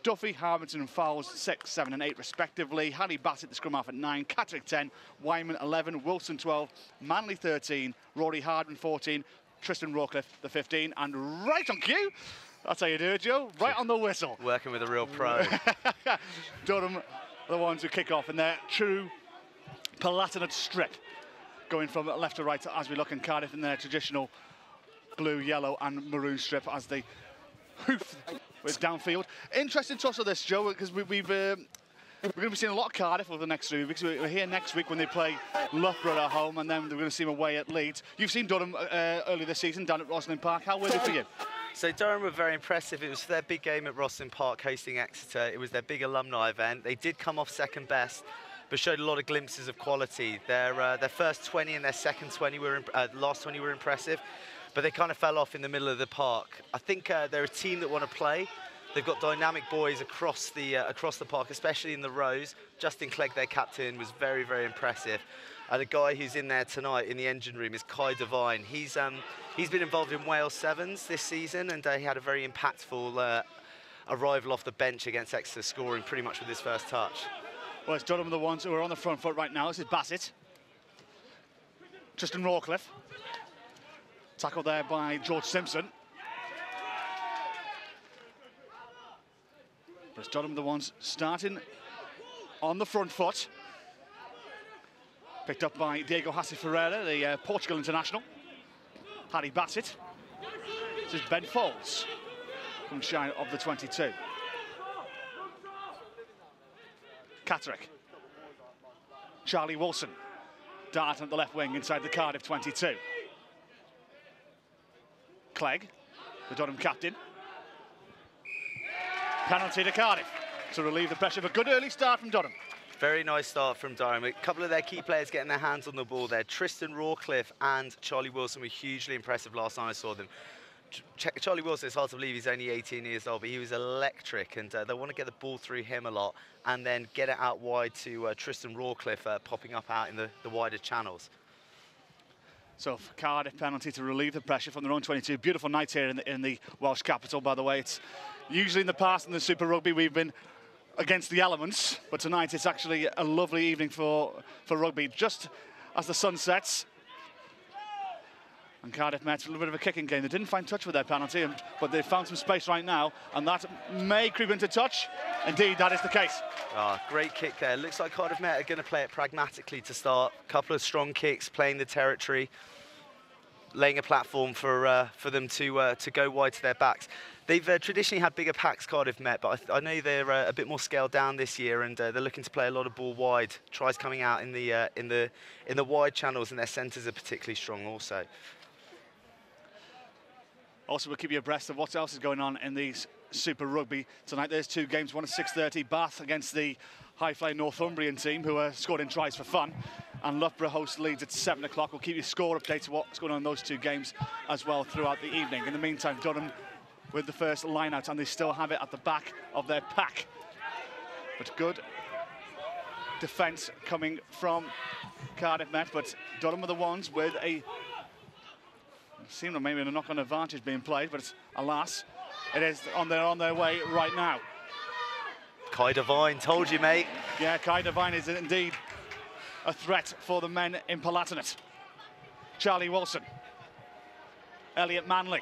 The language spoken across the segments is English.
Duffy, Harmington and Fowles 6, 7 and 8 respectively. Harry Bassett, the scrum half at 9. Catterick 10. Wyman 11. Wilson 12. Manley 13. Rory Hardman 14. Tristan Rawcliffe the 15. And right on cue, that's how you do it, Joe. Right on the whistle. Working with a real pro. Durham, the ones who kick off in their true Palatinate strip, going from left to right as we look in Cardiff in their traditional blue, yellow and maroon strip as they hoof with downfield. Interesting toss of this, Joe, because we're going to be seeing a lot of Cardiff over the next 3 weeks. We're here next week when they play Loughborough at home, and then we're going to see them away at Leeds. You've seen Durham earlier this season down at Roslyn Park. How were they for you? So Durham were very impressive. It was their big game at Roslyn Park hosting Exeter. It was their big alumni event. They did come off second best, but showed a lot of glimpses of quality. Their first 20 and their second 20 were last 20 were impressive, but they kind of fell off in the middle of the park. I think they're a team that want to play. They've got dynamic boys across the park, especially in the rows. Justin Clegg, their captain, was very, very impressive. And the guy who's in there tonight in the engine room is Kai Devine. He's been involved in Wales Sevens this season, and he had a very impactful arrival off the bench against Exeter, scoring pretty much with his first touch. Well, it's Durham the ones who are on the front foot right now. This is Bassett. Tristan Rawcliffe. Tackled there by George Simpson. But it's Durham the ones starting on the front foot. Picked up by Diego Hassi Ferreira, the Portugal international. Harry Bassett. This is Ben Folds, from shy of the 22. Catterick. Charlie Wilson, darting at the left wing inside the Cardiff 22. Clegg, the Durham captain. Penalty to Cardiff to relieve the pressure. A good early start from Durham. Very nice start from Durham. A couple of their key players getting their hands on the ball there. Tristan Rawcliffe and Charlie Wilson were hugely impressive last time I saw them. Charlie Wilson, it's hard to believe he's only 18 years old, but he was electric, and they want to get the ball through him a lot and then get it out wide to Tristan Rawcliffe, popping up out in the wider channels. So for Cardiff, penalty to relieve the pressure from their own 22. Beautiful night here in the Welsh capital, by the way. It's usually in the past in the Super Rugby we've been against the elements, but tonight it's actually a lovely evening for rugby. Just as the sun sets, and Cardiff Met, a little bit of a kicking game. They didn't find touch with their penalty, but they found some space right now, and that may creep into touch. Indeed, that is the case. Oh, great kick there. Looks like Cardiff Met are going to play it pragmatically to start. A couple of strong kicks, playing the territory, laying a platform for them to go wide to their backs. They've traditionally had bigger packs, Cardiff Met, but I know they're a bit more scaled down this year, and they're looking to play a lot of ball wide. Tries coming out in the wide channels, and their centres are particularly strong also. Also, we'll keep you abreast of what else is going on in the Super Rugby tonight. There's two games, one at 6:30, Bath against the high-flying Northumbrian team who are scoring tries for fun, and Loughborough host Leeds at 7 o'clock. We'll keep you score updates of what's going on in those two games as well throughout the evening. In the meantime, Durham with the first line-out, and they still have it at the back of their pack. But good defence coming from Cardiff Met, but Durham are the ones with a seemed like maybe a knock-on advantage being played, but alas, it is on their way right now. Kai Devine, told you, mate. Yeah, Kai Devine is indeed a threat for the men in Palatinate. Charlie Wilson, Elliot Manley.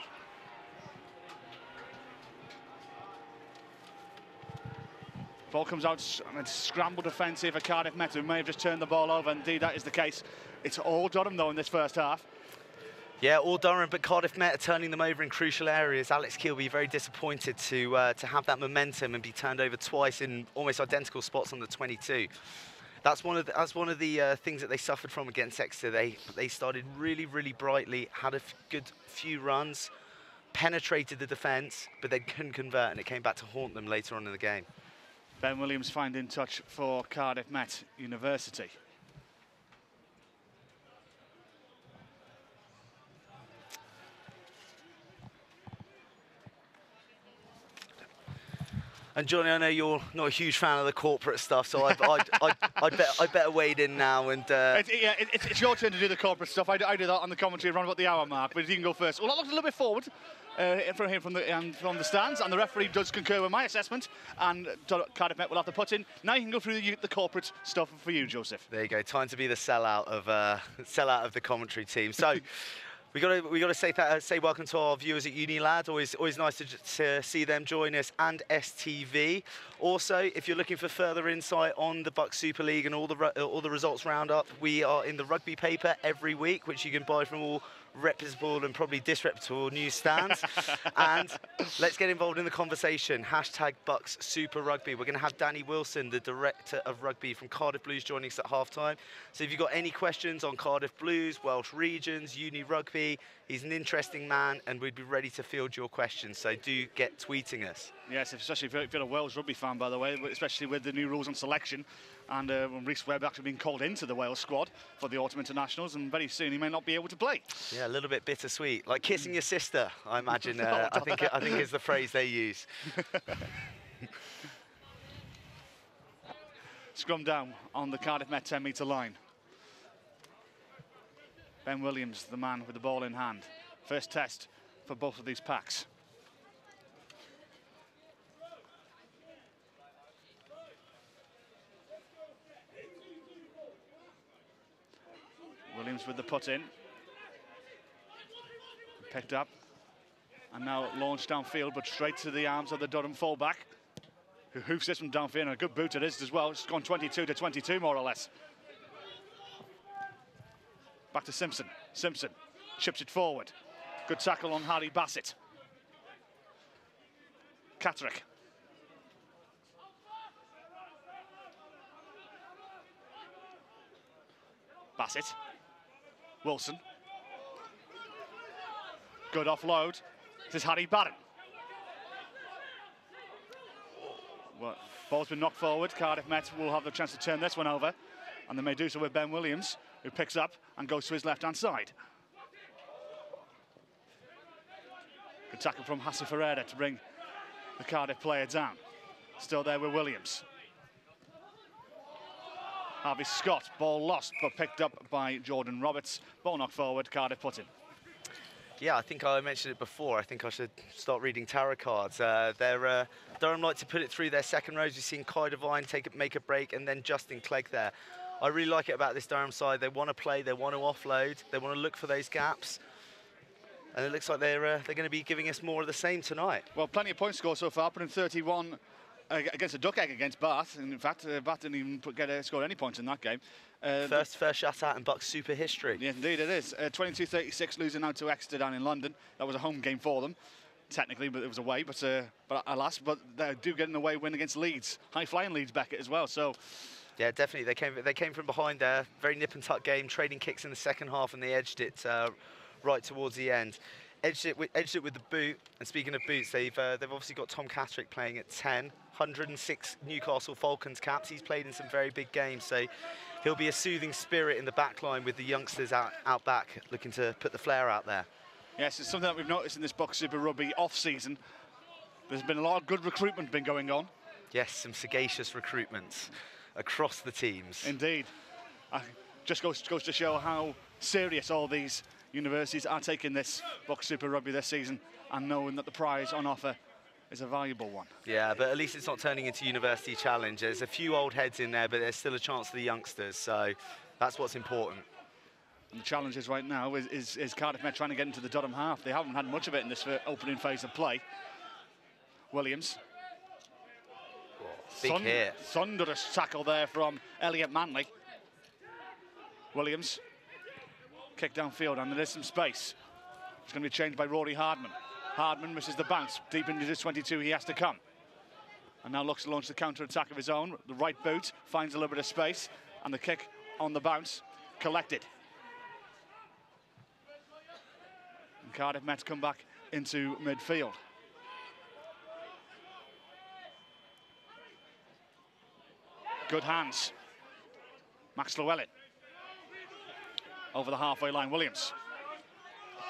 Ball comes out, and it's scramble defensive for Cardiff Met, who may have just turned the ball over. Indeed, that is the case. It's all Durham, though, in this first half. Yeah, all Durham, but Cardiff Met are turning them over in crucial areas. Alex Keel will be very disappointed to have that momentum and be turned over twice in almost identical spots on the 22. That's one of the things that they suffered from against Exeter. They started really, really brightly, had a good few runs, penetrated the defence, but they couldn't convert, and it came back to haunt them later on in the game. Ben Williams finding touch for Cardiff Met University. And Johnny, I know you're not a huge fan of the corporate stuff, so I'd better wade in now. And it's your turn to do the corporate stuff. I do that on the commentary around about the hour mark, but you can go first. Well, that looks a little bit forward from him from the stands, and the referee does concur with my assessment, and Cardiff Met will have to put in. Now you can go through the corporate stuff for you, Joseph. There you go. Time to be the sellout of the commentary team. So. We got to say welcome to our viewers at Unilad. Always nice to see them join us, and STV. Also, if you're looking for further insight on the BUCS Super League and all the results roundup, we are in the rugby paper every week, which you can buy from all reputable and probably disreputable newsstands. And let's get involved in the conversation. Hashtag BUCS Super Rugby. We're going to have Danny Wilson, the director of rugby from Cardiff Blues, joining us at halftime. So if you've got any questions on Cardiff Blues, Welsh Regions, Uni Rugby, he's an interesting man, and we'd be ready to field your questions. So do get tweeting us. Yes, especially if you're a Wales rugby fan, by the way, especially with the new rules on selection. And when Rhys Webb actually being called into the Wales squad for the Autumn Internationals, and very soon he may not be able to play. Yeah, a little bit bittersweet, like kissing your sister, I imagine. I think is the phrase they use. Scrum down on the Cardiff Met 10-metre line. Ben Williams, the man with the ball in hand. First test for both of these packs. Williams with the put in. Picked up. And now launched downfield, but straight to the arms of the Durham fullback, who hoofs this from downfield, and a good boot it is as well. It's gone 22 to 22, more or less. Back to Simpson. Simpson chips it forward. Good tackle on Harry Bassett. Catterick. Bassett. Wilson. Good offload. This is Harry Barron. Well, ball's been knocked forward. Cardiff Met will have the chance to turn this one over, and they may do so with Ben Williams, who picks up and goes to his left-hand side. Good tackle from Hassi Ferreira to bring the Cardiff player down. Still there with Williams. Harvey Scott, ball lost, but picked up by Jordan Roberts. Ball knocked forward, Cardiff put in. Yeah, I think I mentioned it before. I think I should start reading tarot cards. Durham like to put it through their second rows. We've seen Kai Devine make a break, and then Justin Clegg there. I really like it about this Durham side. They want to play, they want to offload, they want to look for those gaps. And it looks like they're going to be giving us more of the same tonight. Well, plenty of points scored so far, putting 31 against a duck egg against Bath. And in fact, Bath didn't even score any points in that game. First shutout in BUCS Super history. Yeah, indeed it is. 22-36, losing out to Exeter down in London. That was a home game for them, technically, but it was away. But alas, they do get an away win against Leeds. High-flying Leeds Beckett as well. So. Yeah, definitely. They came from behind there. Very nip and tuck game, trading kicks in the second half, and they edged it right towards the end. Edged it with the boot. And speaking of boots, they've obviously got Tom Catterick playing at 10. 106 Newcastle Falcons caps. He's played in some very big games, so he'll be a soothing spirit in the back line with the youngsters out back, looking to put the flair out there. Yes, it's something that we've noticed in this BUCS Super Rugby off-season. There's been a lot of good recruitment been going on. Yes, some sagacious recruitments across the teams. Indeed. Just goes to show how serious all these universities are taking this BUCS Super Rugby this season, and knowing that the prize on offer is a valuable one. Yeah, but at least it's not turning into University Challenge. There's a few old heads in there, but there's still a chance for the youngsters, so that's what's important. And the challenge is right now is Cardiff Met trying to get into the Durham half. They haven't had much of it in this opening phase of play. Williams. Big hit. Thunderous tackle there from Elliot Manley. Williams. Kick downfield, and there is some space. It's going to be changed by Rory Hardman. Hardman misses the bounce. Deep into his 22, he has to come. And now looks to launch the counter-attack of his own. The right boot finds a little bit of space, and the kick on the bounce collected. And Cardiff Met come back into midfield. Good hands. Max Llewellyn. Over the halfway line, Williams.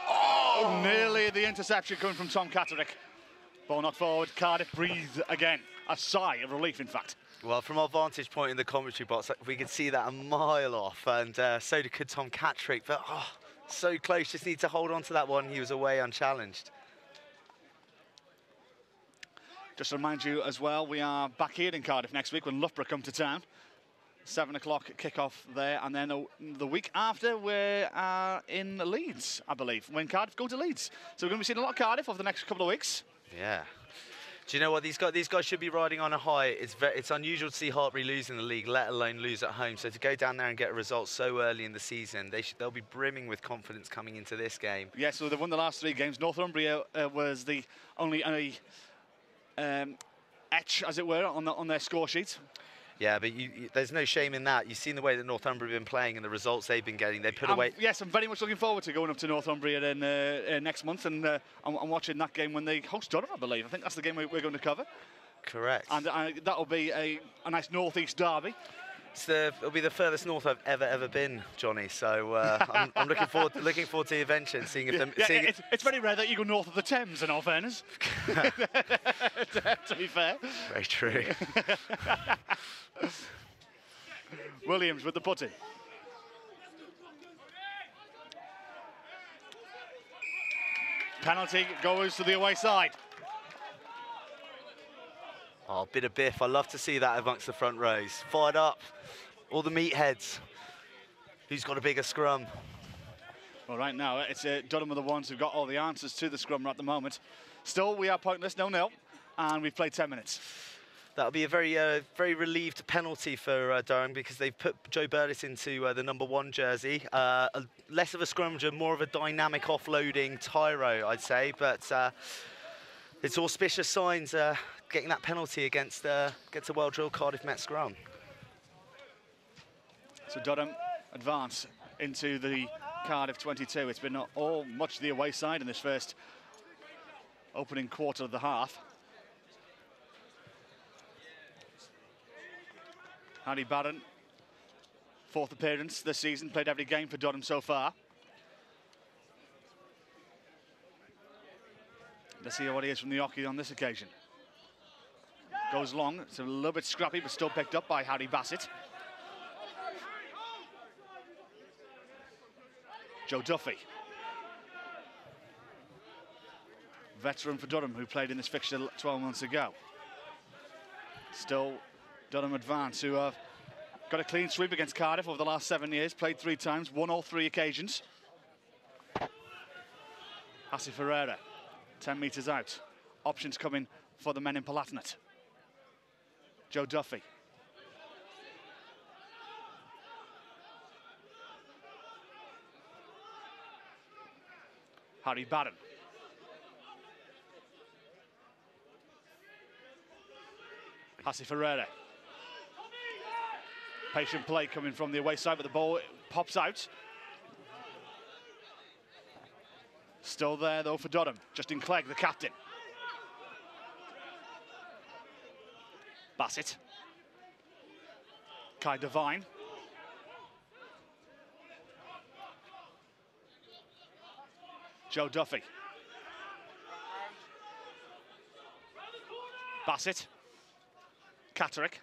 Oh, nearly the interception coming from Tom Catterick. Ball knocked forward, Cardiff breathed again. A sigh of relief, in fact. Well, from our vantage point in the commentary box, we could see that a mile off, and so could Tom Catterick, but so close, just need to hold on to that one. He was away unchallenged. Just to remind you as well, we are back here in Cardiff next week when Loughborough come to town. 7 o'clock kickoff there, and then the week after we're in Leeds, I believe, when Cardiff go to Leeds. So we're going to be seeing a lot of Cardiff over the next couple of weeks. Yeah. Do you know what, these guys should be riding on a high. It's unusual to see Hartbury lose in the league, let alone lose at home. So to go down there and get a result so early in the season, they'll be brimming with confidence coming into this game. Yeah, so they've won the last 3 games. Northumbria was the only etch, as it were, on their score sheet. Yeah, but there's no shame in that. You've seen the way that Northumbria have been playing and the results they've been getting. They put away. Yes, I'm very much looking forward to going up to Northumbria next month and watching that game when they host Durham, I believe. I think that's the game we're going to cover. Correct. And that'll be a nice northeast derby. It'll be the furthest north I've ever been, Johnny. So I'm looking forward to the adventure and seeing if them. Yeah, it's very rare that you go north of the Thames, in all fairness. to be fair. Very true. Williams with the putty. Penalty goes to the away side. Oh, a bit of biff. I love to see that amongst the front rows. Fired up. All the meatheads. Who's got a bigger scrum? Well, right now, it's Durham are the ones who've got all the answers to the scrum at the moment. Still, we are pointless, 0-0, and we've played 10 minutes. That'll be a very relieved penalty for Durham because they've put Joe Burtis into the #1 jersey. Less of a scrummager, more of a dynamic offloading tyro, I'd say. But it's auspicious signs getting that penalty against a well-drilled Cardiff Met scrum. So Durham advance into the Cardiff 22. It's been all much the away side in this first opening quarter of the half. Harry Barron, 4th appearance this season, played every game for Durham so far. Let's see what he is from the hockey on this occasion. Goes long, it's a little bit scrappy, but still picked up by Harry Bassett. Joe Duffy. Veteran for Durham, who played in this fixture 12 months ago. Still Durham advance, who have got a clean sweep against Cardiff over the last 7 years, played 3 times, won all 3 occasions. Hassi Ferreira, 10 metres out. Options coming for the men in Palatinate. Joe Duffy. Harry Barron. Hassi Ferreira. Patient play coming from the away side, but the ball pops out. Still there, though, for Durham. Justin Clegg, the captain. Bassett. Kai Devine. Joe Duffy. Bassett. Catterick.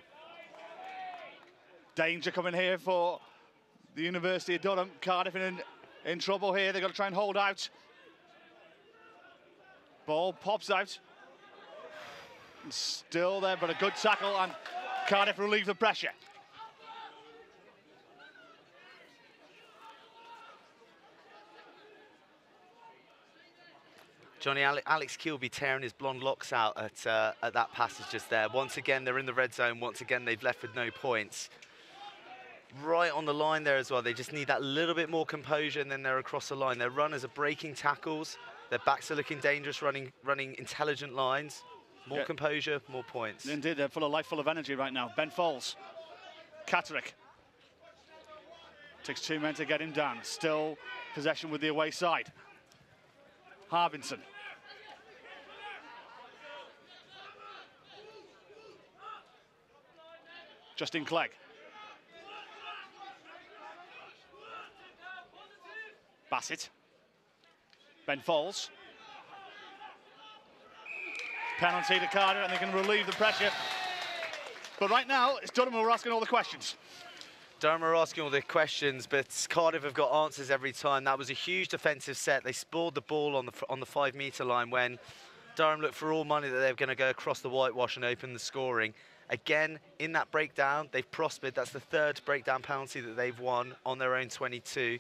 Danger coming here for the University of Durham. Cardiff in trouble here. They've got to try and hold out. Ball pops out. Still there, but a good tackle, and Cardiff relieve the pressure. Johnny, Alex Key will be tearing his blonde locks out at that passage just there. Once again, they're in the red zone. Once again, they've left with no points. Right on the line there as well. They just need that little bit more composure, and then they're across the line. Their runners are breaking tackles. Their backs are looking dangerous, running intelligent lines. More composure, more points. Indeed, they're full of life, full of energy right now. Ben Folds. Catterick. Takes 2 men to get him down. Still possession with the away side. Harbinson. Justin Clegg. Bassett. Ben Folds. Penalty to Cardiff, and they can relieve the pressure. But right now, it's Durham who are asking all the questions. Durham are asking all the questions, but Cardiff have got answers every time. That was a huge defensive set. They spoiled the ball on the 5 metre line when Durham looked for all money that they were going to go across the whitewash and open the scoring. Again, in that breakdown, they've prospered. That's the third breakdown penalty that they've won on their own 22.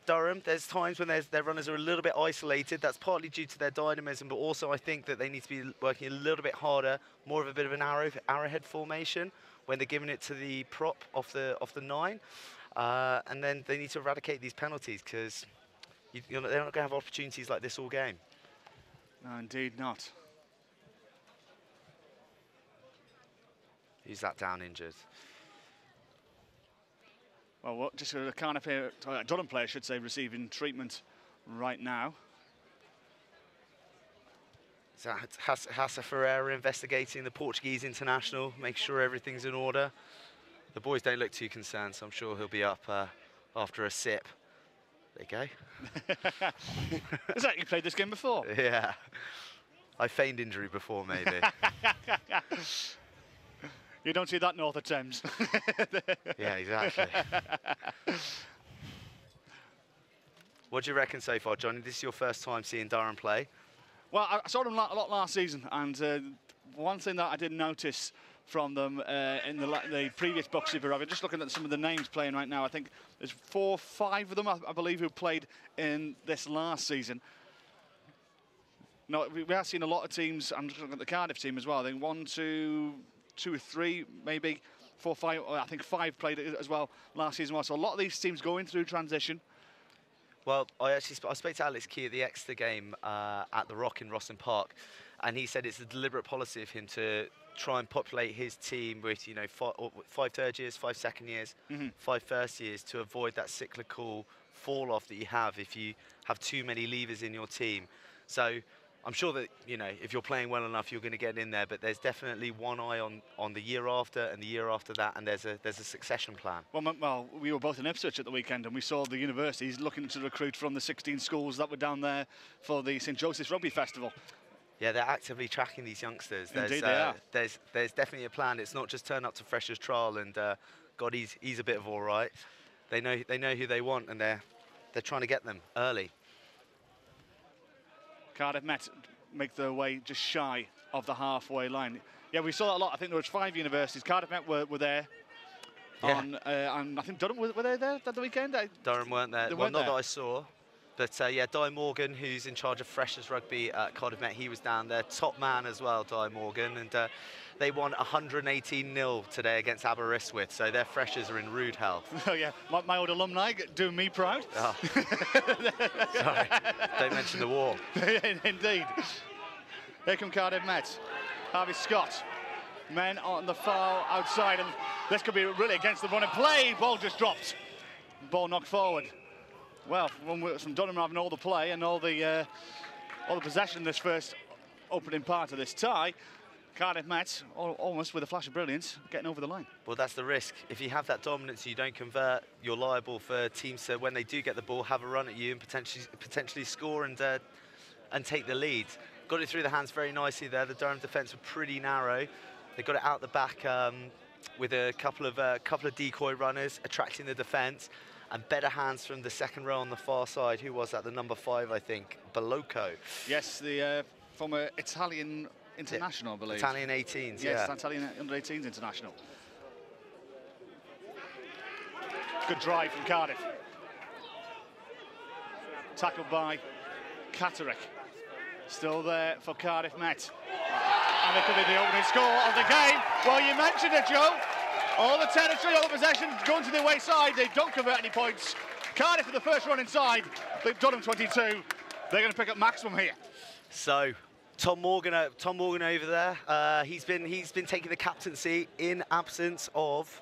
Durham, there's times when their runners are a little bit isolated. That's partly due to their dynamism, but also I think that they need to be working a little bit harder, more of a bit of an arrowhead formation when they're giving it to the prop off the 9. And then they need to eradicate these penalties because they're not going to have opportunities like this all game. No, indeed not. Who's that down injured? Well, just a Cardiff here, Durham player, should say, receiving treatment right now. Is that Hassa Ferreira investigating the Portuguese international, make sure everything's in order? The boys don't look too concerned, so I'm sure he'll be up after a sip. There you go. Is that you played this game before? Yeah. I feigned injury before, maybe. You don't see that north of Thames. Yeah, exactly. What do you reckon so far, Johnny? This is your first time seeing Durham play? Well, I saw them a lot last season, and one thing that I did notice from them in the previous BUCS Super Rugby, just looking at some of the names playing right now, I think there's 4 or 5 of them, I believe, who played in this last season. No, we have seen a lot of teams. I'm just looking at the Cardiff team as well. I think 1, 2 or 3, maybe 4, 5. I think 5 played as well last season. So a lot of these teams going through transition. Well, I spoke to Alex Key at the Exeter game at the Rock in Rosslyn Park, and he said it's a deliberate policy of him to try and populate his team with 5 third years, 5 second years, 5 first years to avoid that cyclical fall off that you have if you have too many leavers in your team. So I'm sure that, if you're playing well enough, you're going to get in there, but there's definitely one eye on the year after and the year after that, and there's a succession plan. Well, we were both in Ipswich at the weekend, and we saw the universities looking to recruit from the 16 schools that were down there for the St Joseph's Rugby Festival. Yeah, they're actively tracking these youngsters. Indeed, they are. There's definitely a plan. It's not just turn up to freshers trial and God, he's a bit of all right. They know who they want, and they're trying to get them early. Cardiff Met make their way just shy of the halfway line. Yeah, we saw that a lot. I think there was 5 universities. Cardiff Met were there. Yeah. And I think Durham, were they there at the weekend? Durham weren't there. Well, not that I saw. But yeah, Di Morgan, who's in charge of freshers rugby at Cardiff Met, he was down there. Top man as well, Di Morgan. And they won 118-0 today against Aberystwyth. So their freshers are in rude health. Oh, yeah. My old alumni doing me proud. Oh. Sorry. Don't mention the war. Indeed. Here come Cardiff Met. Harvey Scott. Men on the far outside. And this could be really against the run and play. Ball just dropped. Ball knocked forward. Well, from Durham having all the play and all the possession in this first opening part of this tie, Cardiff Met, almost with a flash of brilliance, getting over the line. Well, that's the risk. If you have that dominance, you don't convert, you're liable for teams to, when they do get the ball, have a run at you and potentially score and take the lead. Got it through the hands very nicely there. The Durham defence were pretty narrow. They got it out the back with a couple of decoy runners, attracting the defence. And better hands from the second row on the far side. Who was that? The number 5, I think, Balocco. Yes, the former Italian international, I believe. Italian 18s, yes, yeah. Italian under-18s international. Good drive from Cardiff. Tackled by Catterick. Still there for Cardiff Met. And it could be the opening score of the game. Well, you mentioned it, Joe. All the territory, all the possession going to the away side. They don't convert any points. Cardiff for the first run inside. Durham 22. They're going to pick up maximum here. So Tom Morgan over there. He's been taking the captaincy in absence of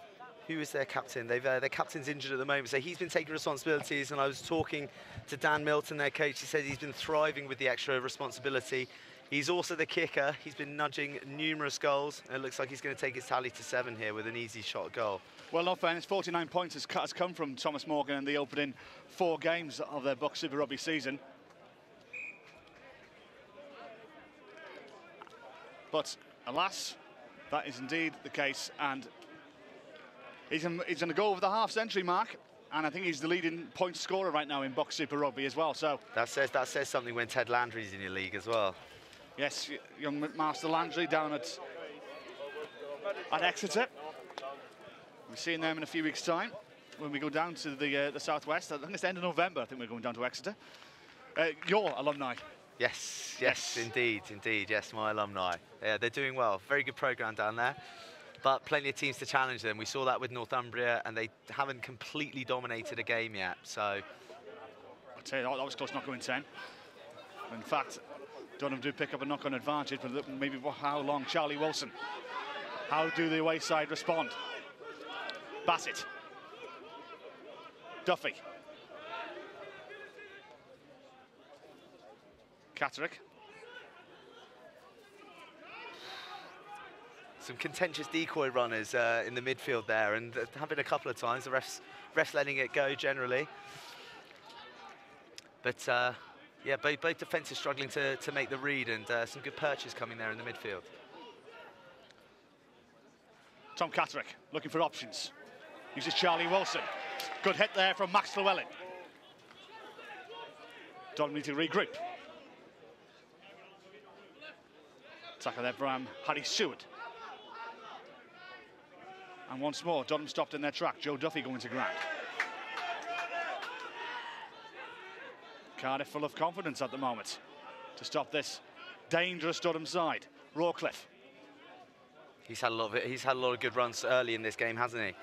who is their captain. Their captain's injured at the moment, so he's been taking responsibilities. And I was talking to Dan Milton, their coach. He said he's been thriving with the extra responsibility. He's also the kicker. He's been nudging numerous goals. And it looks like he's going to take his tally to 7 here with an easy shot goal. Well, no fairness, 49 points has come from Thomas Morgan in the opening 4 games of their BUCS Super Rugby season. But alas, that is indeed the case, and he's going to go over the half-century mark. And I think he's the leading point scorer right now in BUCS Super Rugby as well. So that says something when Ted Landry's in your league as well. Yes, young Master Landry down at Exeter. We're seeing them in a few weeks' time when we go down to the southwest. I think it's the end of November. I think we're going down to Exeter. Your alumni. Yes, indeed, yes, my alumni. Yeah, they're doing well. Very good programme down there, but plenty of teams to challenge them. We saw that with Northumbria, and they haven't completely dominated a game yet, so. I'll tell you, that was close not going 10. In fact, Durham do pick up a knock-on advantage, but maybe for how long? Charlie Wilson. How do the away side respond? Bassett. Duffy. Catterick. Some contentious decoy runners in the midfield there, and happened a couple of times. The refs letting it go generally. But yeah, both defences struggling to make the read, and some good perches coming there in the midfield. Tom Catterick looking for options. Uses Charlie Wilson. Good hit there from Max Llewellyn. Don't need to regroup. Tackle there from Harry Seward. And once more, Durham stopped in their track. Joe Duffy going to ground. Cardiff full of confidence at the moment to stop this dangerous Durham side. Rawcliffe. He's had a lot of good runs early in this game, hasn't he?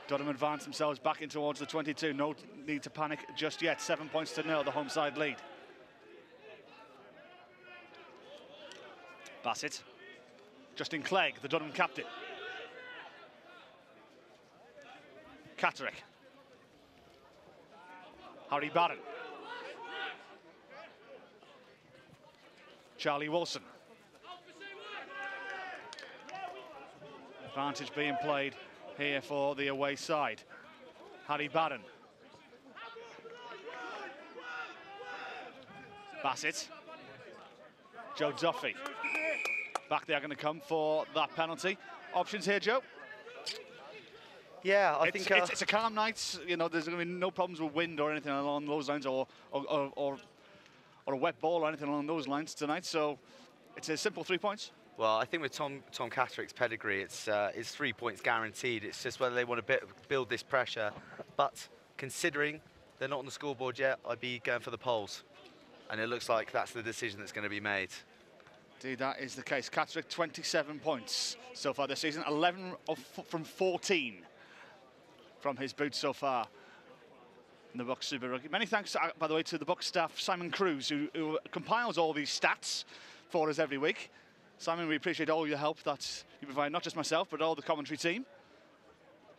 Durham advance themselves back in towards the 22. No need to panic just yet. 7 points to 0, the home side lead. Bassett. Justin Clegg, the Durham captain. Catterick. Harry Barron. Charlie Wilson. Advantage being played here for the away side. Harry Barron. Bassett. Joe Duffy. Back there going to come for that penalty. Options here, Joe? Yeah, I think it's a calm night. You know, there's going to be no problems with wind or anything along those lines, or a wet ball or anything along those lines tonight. So it's a simple 3 points. Well, I think with Tom Catterick's pedigree, it's 3 points guaranteed. It's just whether they want to build this pressure. But considering they're not on the scoreboard yet, I'd be going for the poles. And it looks like that's the decision that's going to be made. Indeed, that is the case. Catterick, 27 points so far this season, 11 from 14 from his boots so far in the BUCS Super Rugby. Many thanks, by the way, to the BUCS staff, Simon Cruz, who compiles all these stats for us every week. Simon, we appreciate all your help that you provide, not just myself, but all the commentary team.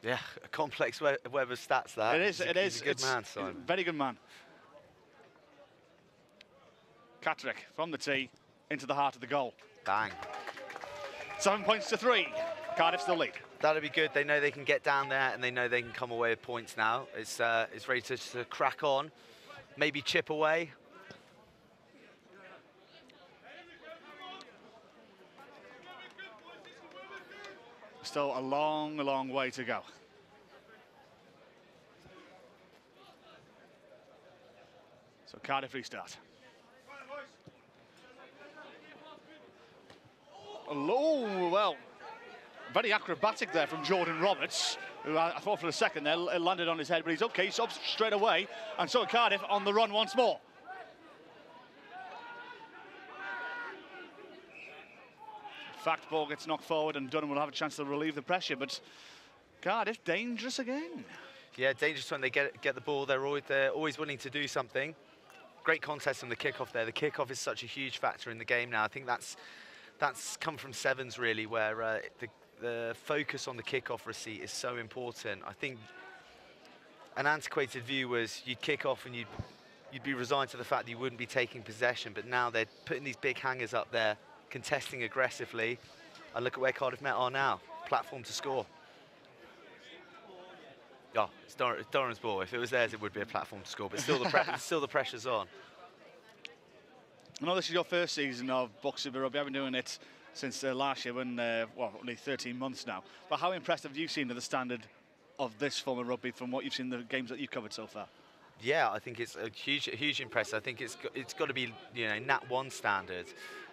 Yeah, a complex web of stats, that. It is. He's a good man, Simon. Very good man. Catterick from the tee into the heart of the goal. Bang. 7 points to 3. Cardiff still lead. That'll be good. They know they can get down there, and they know they can come away with points now. It's ready to crack on, maybe chip away. Still a long, long way to go. So Cardiff restart. Oh, well, very acrobatic there from Jordan Roberts, who I thought for a second there it landed on his head, but he's okay, subs straight away, and so Cardiff on the run once more. In fact, ball gets knocked forward and Durham will have a chance to relieve the pressure, but Cardiff dangerous again. Yeah, dangerous when they get the ball. They're always willing to do something. Great contest on the kickoff there. The kickoff is such a huge factor in the game now. I think that's come from sevens really, where the focus on the kickoff receipt is so important. I think an antiquated view was you'd kick off and you'd be resigned to the fact that you wouldn't be taking possession, but now they're putting these big hangers up there, contesting aggressively, and look at where Cardiff Met are now. Platform to score. Oh, it's Durham's ball. If it was theirs, it would be a platform to score, but still the pressure's on. I know this is your first season of BUCS Super Rugby. I've been doing it since last year, when well, only 13 months now. But how impressed have you seen the standard of this form of rugby from what you've seen in the games that you've covered so far? Yeah, I think it's a huge impress. I think it's got to be, you know, Nat 1 standard.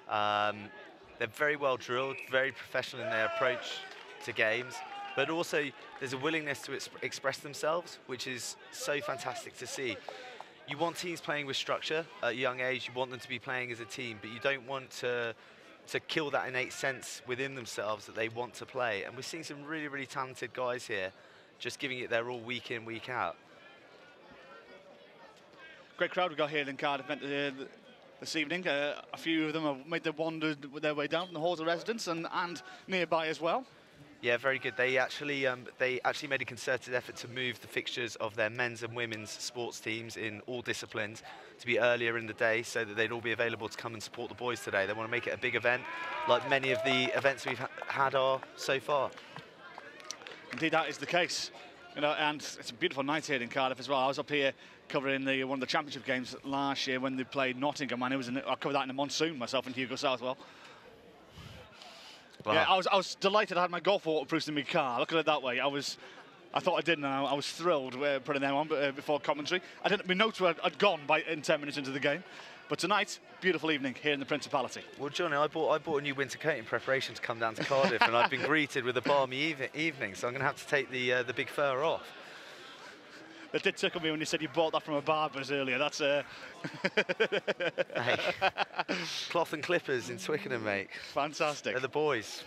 They're very well drilled, very professional in their approach to games, but also there's a willingness to express themselves, which is so fantastic to see. You want teams playing with structure at a young age. You want them to be playing as a team, but you don't want to kill that innate sense within themselves that they want to play. And we're seeing some really talented guys here, just giving it their all week in, week out. Great crowd we got here in Cardiff Met this evening. A few of them have made their way down from the halls of residence and nearby as well. Yeah, very good. They actually made a concerted effort to move the fixtures of their men's and women's sports teams in all disciplines to be earlier in the day so that they'd all be available to come and support the boys today. They want to make it a big event, like many of the events we've had are so far. Indeed, that is the case. You know, and it's a beautiful night here in Cardiff as well. I was up here covering one of the championship games last year when they played Nottingham, and I covered that in the monsoon myself and Hugo Southwell. Wow. Yeah, I was delighted. I had my golf waterproofs in my car. Look at it that way. I thought I didn't, and I was thrilled putting them on before commentary. My notes had gone in 10 minutes into the game. But tonight, beautiful evening here in the Principality. Well, Johnny, I bought a new winter coat in preparation to come down to Cardiff, and I've been greeted with a balmy evening, so I'm going to have to take the big fur off. It did tickle me when you said you bought that from a barber's earlier. That's Hey, cloth and clippers in Twickenham, mate. Fantastic. They're the boys.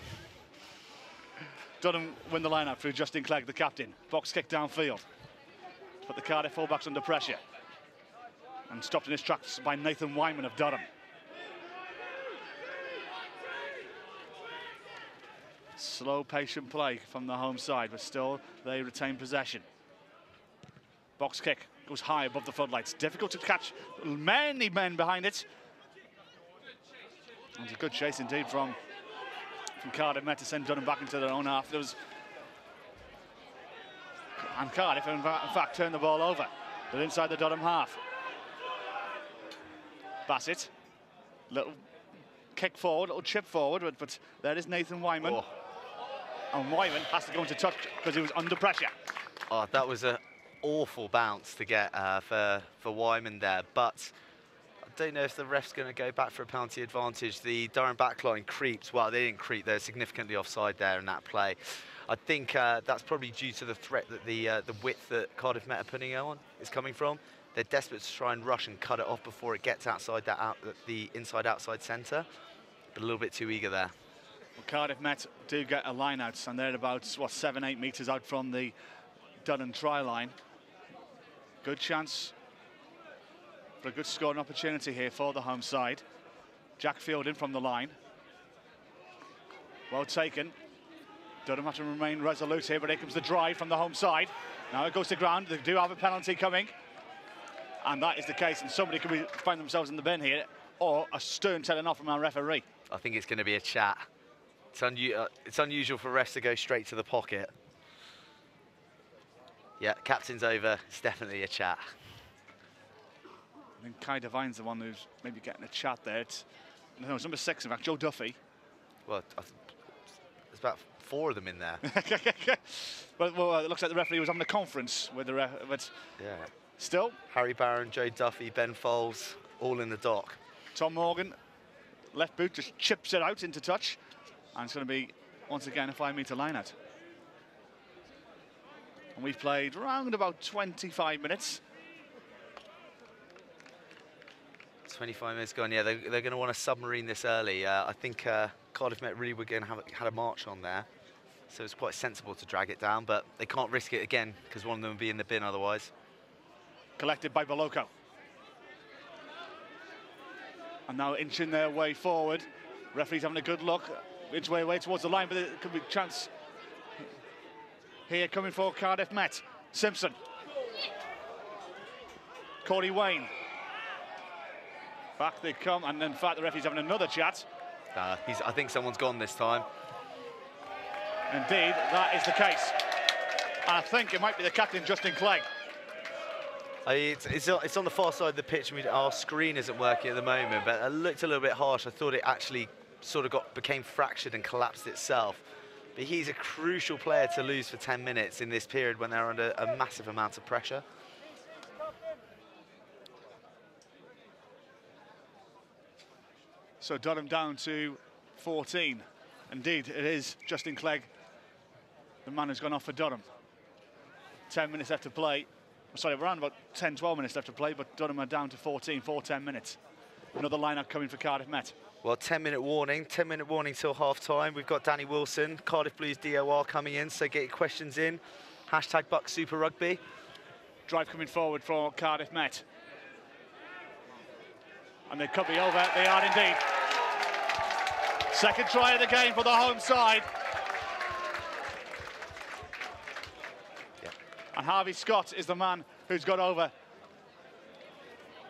Durham win the line-out through Justin Clegg, the captain. Box kick downfield. Put the Cardiff fullbacks under pressure. And stopped in his tracks by Nathan Wyman of Durham. Slow, patient play from the home side, but still they retain possession. Box kick goes high above the floodlights. Difficult to catch, many men behind it. And a good chase indeed from Cardiff Met to send Durham back into their own half. And Cardiff, in fact, turned the ball over. They're inside the Durham half. Bassett, little kick forward, little chip forward, but there is Nathan Wyman. Oh. And Wyman has to go into touch because he was under pressure. Oh, that was an awful bounce to get for Wyman there, but I don't know if the ref's going to go back for a penalty advantage. The Durham backline creeps. Well, they didn't creep. They're significantly offside there in that play. I think that's probably due to the threat that the width that Cardiff Met are putting on is coming from. They're desperate to try and rush and cut it off before it gets outside the inside-outside centre, but a little bit too eager there. Well, Cardiff Met do get a line-out, and they're about, what, 7-8 metres out from the Durham try line. Good chance for a good scoring opportunity here for the home side. Jack Fielding from the line. Well taken. Durham have to remain resolute here, but here comes the drive from the home side. Now it goes to ground. They do have a penalty coming. And that is the case, and somebody could find themselves in the bin here, or a stern telling off from our referee. I think it's going to be a chat. It's unusual for refs to go straight to the pocket. Yeah, captain's over. It's definitely a chat. I think Kai Devine's the one who's maybe getting a chat there. It's number 6, in fact, Joe Duffy. Well, there's about 4 of them in there. Well, it looks like the referee was having a conference with the ref, but yeah. Still. Harry Barron, Joe Duffy, Ben Foles, all in the dock. Tom Morgan, left boot, just chips it out into touch. And it's going to be, once again, a 5-metre line-out. And we've played around about 25 minutes. 25 minutes gone, yeah, they're going to want to submarine this early. I think Cardiff Met really were going to had a march on there. So it's quite sensible to drag it down, but they can't risk it again because one of them would be in the bin otherwise. Collected by Boloko. And now inching their way forward. Referee's having a good look. Inch way towards the line, but there could be a chance here coming for Cardiff Met. Simpson. Corey Wayne. Back they come, and in fact the referee's having another chat. I think someone's gone this time. Indeed, that is the case. And I think it might be the captain, Justin Clegg. It's on the far side of the pitch. Our screen isn't working at the moment, but it looked a little bit harsh. I thought it actually sort of became fractured and collapsed itself. But he's a crucial player to lose for 10 minutes in this period when they're under a massive amount of pressure. So Durham down to 14. Indeed, it is Justin Clegg, the man who's gone off for Durham. 10 minutes left to play. Sorry, around about 10, 12 minutes left to play, but Durham are down to 14 for 10 minutes. Another lineup coming for Cardiff Met. Well, 10-minute warning till half-time. We've got Danny Wilson, Cardiff Blues DOR coming in, so get your questions in. Hashtag BUCS Super Rugby. Drive coming forward for Cardiff Met. And they could be over, they are indeed. Second try of the game for the home side. Yeah. And Harvey Scott is the man who's got over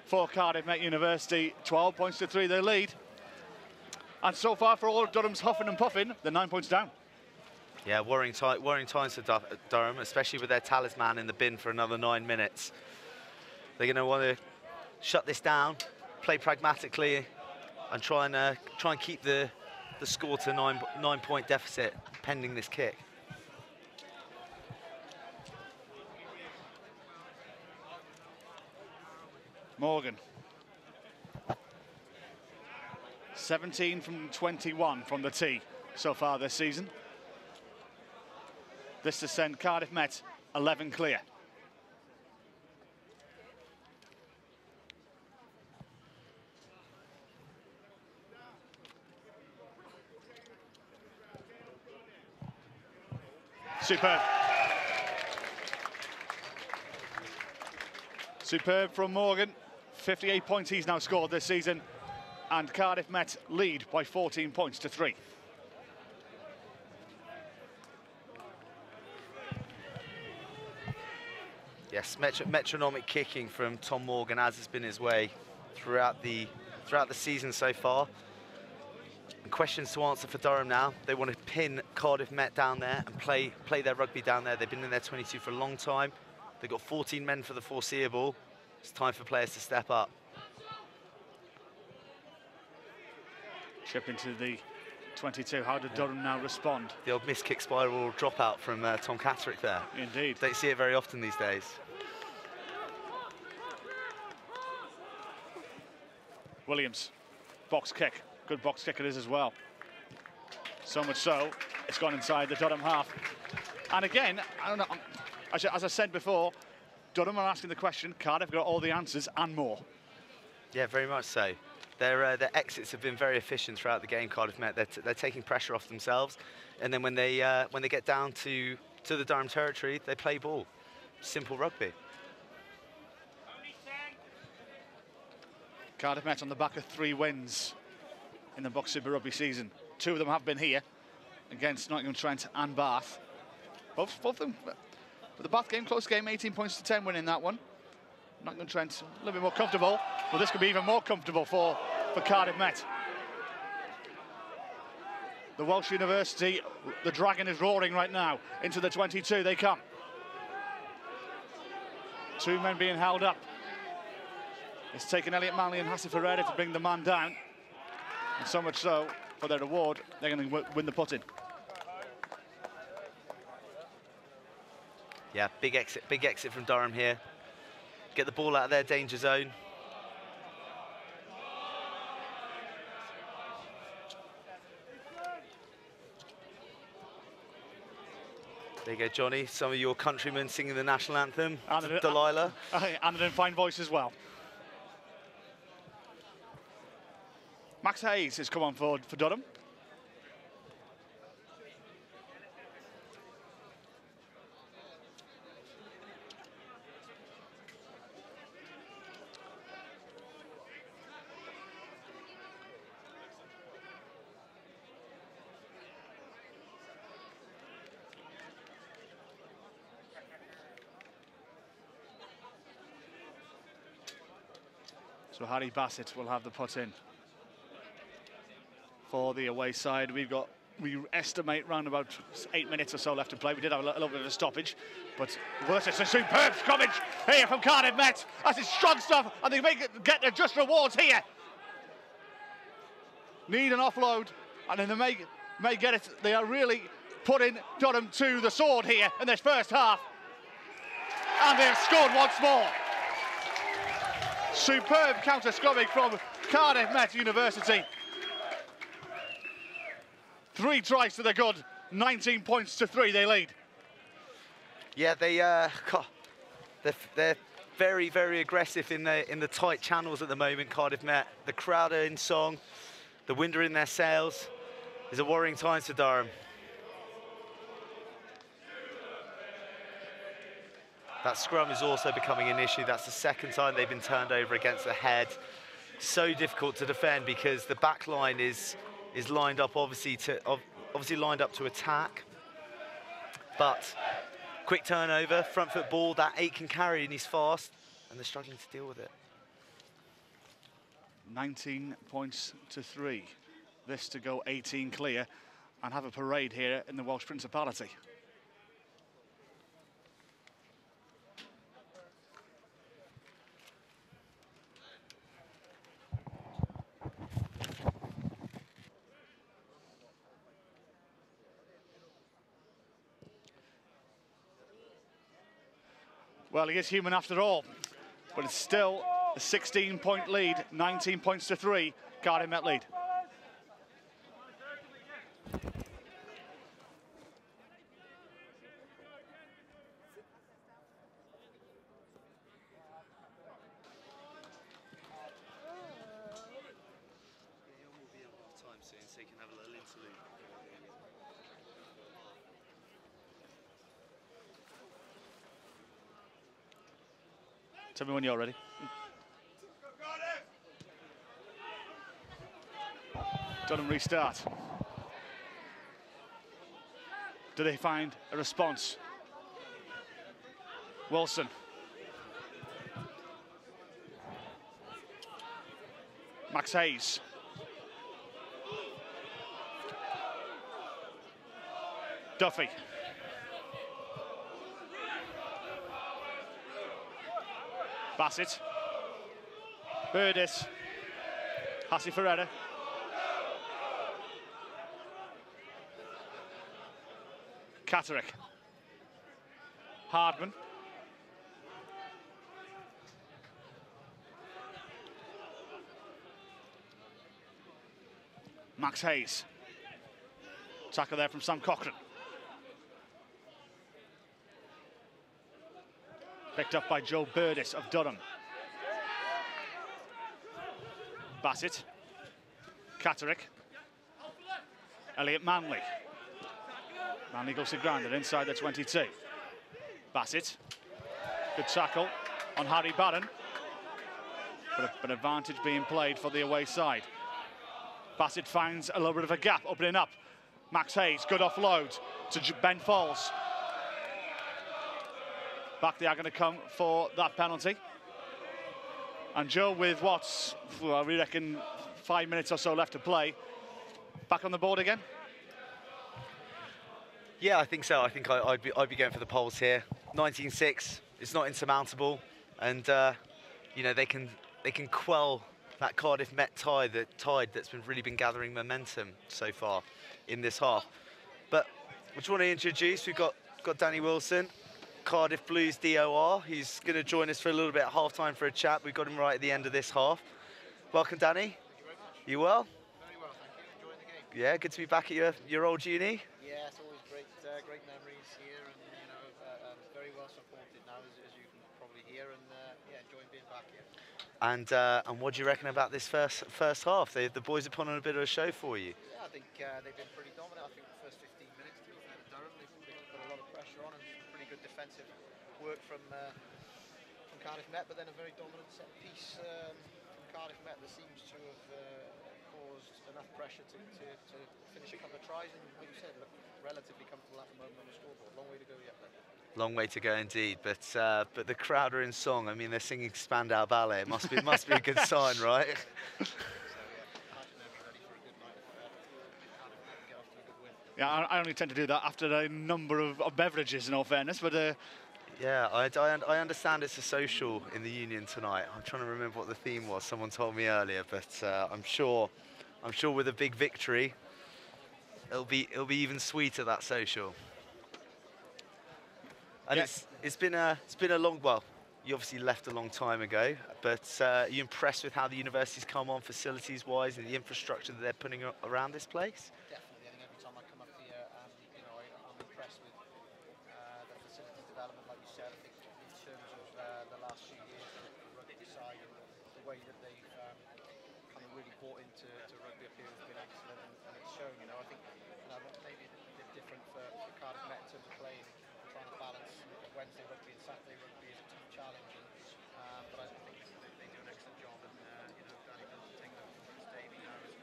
for Cardiff Met University. 12 points to 3, they lead. And so far, for all Durham's huffing and puffing, they're 9 points down. Yeah, worrying times for Durham, especially with their talisman in the bin for another 9 minutes. They're going to want to shut this down, play pragmatically, and try and keep the score to 9-point deficit pending this kick. Morgan. 17 from 21 from the tee so far this season. This to send Cardiff Met 11 clear. Superb. Superb from Morgan. 58 points he's now scored this season. And Cardiff Met lead by 14 points to 3. Yes, metronomic kicking from Tom Morgan, as has been his way throughout the season so far. And questions to answer for Durham now. They want to pin Cardiff Met down there and play their rugby down there. They've been in their 22 for a long time. They've got 14 men for the foreseeable. It's time for players to step up. Chip into the 22. How did Durham now respond? The old missed kick spiral dropout from Tom Catterick there. Indeed. Don't see it very often these days. Williams, box kick. Good box kick it is as well. So much so, it's gone inside the Durham half. And again, I don't know, as I said before, Durham are asking the question, Cardiff got all the answers and more. Yeah, very much so. Their exits have been very efficient throughout the game, Cardiff Met. They're taking pressure off themselves, and then when they get down to the Durham territory, they play ball. Simple rugby. Cardiff Met on the back of 3 wins in the BUCS Super Rugby season. 2 of them have been here against Nottingham-Trent and Bath. Both of them, but the Bath game, close game, 18 points to 10 winning that one. Nottingham-Trent a little bit more comfortable, but this could be even more comfortable for Cardiff Met. The Welsh University, the Dragon is roaring right now. Into the 22 they come. 2 men being held up. It's taken Elliot Manley and Hassan Ferreira to bring the man down. And so much so, for their reward, they're going to win the put-in. Yeah, big exit from Durham here. Get the ball out of their danger zone. There you go, Johnny. Some of your countrymen singing the national anthem. Delilah. And in fine voice as well. Max Hayes has come on forward for Durham. So Harry Bassett will have the put in for the away side. We estimate round about 8 minutes or so left to play. We did have a little bit of a stoppage, but it's a superb scrummage here from Cardiff Met. That's strong stuff, and they may get their just rewards here. Need an offload, and then they may get it. They are really putting Durham to the sword here in this first half, and they have scored once more. Superb counter scrumming from Cardiff Met University. 3 tries to the good, 19 points to 3 they lead. Yeah, they're very, very aggressive in the tight channels at the moment, Cardiff Met. The crowd are in song, the wind are in their sails. It's a worrying time for Durham. That scrum is also becoming an issue. That's the second time they've been turned over against the head. So difficult to defend because the back line is lined up obviously lined up to attack. But quick turnover, front foot ball, that 8 can carry and he's fast, and they're struggling to deal with it. 19 points to 3. This to go 18 clear and have a parade here in the Welsh Principality. Well, he is human after all, but it's still a 16-point lead, 19 points to 3, Cardiff Met lead. Tell me when you're ready. Durham restart. Do they find a response? Wilson. Max Hayes. Duffy. Bassett. Burdis. Hassi Ferreira. Catterick. Hardman. Max Hayes. Tackle there from Sam Cochran. Picked up by Joe Burdis of Durham. Bassett. Catterick. Elliot Manley. Manley goes to grounded inside the 22. Bassett. Good tackle on Harry Barron. But advantage being played for the away side. Bassett finds a little bit of a gap, opening up. Max Hayes, good offload to Ben Falls. Back they are going to come for that penalty. And Joe, with what's, well, we reckon 5 minutes or so left to play, back on the board again? Yeah, I think so. I think I'd be going for the Poles here. 19-6, it's not insurmountable, and you know, they can quell that Cardiff Met tide that's really been gathering momentum so far in this half. But I just want to introduce, we've got Danny Wilson, Cardiff Blues DOR. He's going to join us for a little bit at half-time for a chat. We got him right at the end of this half. Welcome, Danny. Thank you very much. You well? Very well, thank you. Enjoying the game. Yeah, good to be back at your old uni. Yeah, it's always great memories here, and you know, very well supported now, as you can probably hear, and yeah, enjoying being back here. And what do you reckon about this first half? The boys have put on a bit of a show for you. Yeah, I think they've been pretty dominant. I think the first 15 minutes, to be fair to Durham, they've put a lot of pressure on and pretty good defensive work from Cardiff Met, but then a very dominant set piece from Cardiff Met that seems to have caused enough pressure to finish a couple of tries, and like you said, look relatively comfortable at the moment on the scoreboard. Long way to go yet, though. Long way to go indeed, but the crowd are in song. I mean, they're singing Spandau Ballet. It must be a good sign, right? Yeah, I only tend to do that after a number of beverages, in all fairness, but yeah, I understand it's a social in the Union tonight. I'm trying to remember what the theme was. Someone told me earlier, but I'm sure with a big victory, it'll be even sweeter, that social. And yeah, it's been a long, well, you obviously left a long time ago, but are you impressed with how the university's come on facilities-wise and the infrastructure that they're putting around this place? Definitely. I think every time way that they've kind of really bought into rugby up here has been excellent, and it's shown. You know, I think maybe a bit different for Cardiff Met in terms of playing, trying to balance Wednesday rugby and Saturday rugby is a team challenge. But I think they do an excellent job, and you know, Danny Milton taking over from Chris Davey now is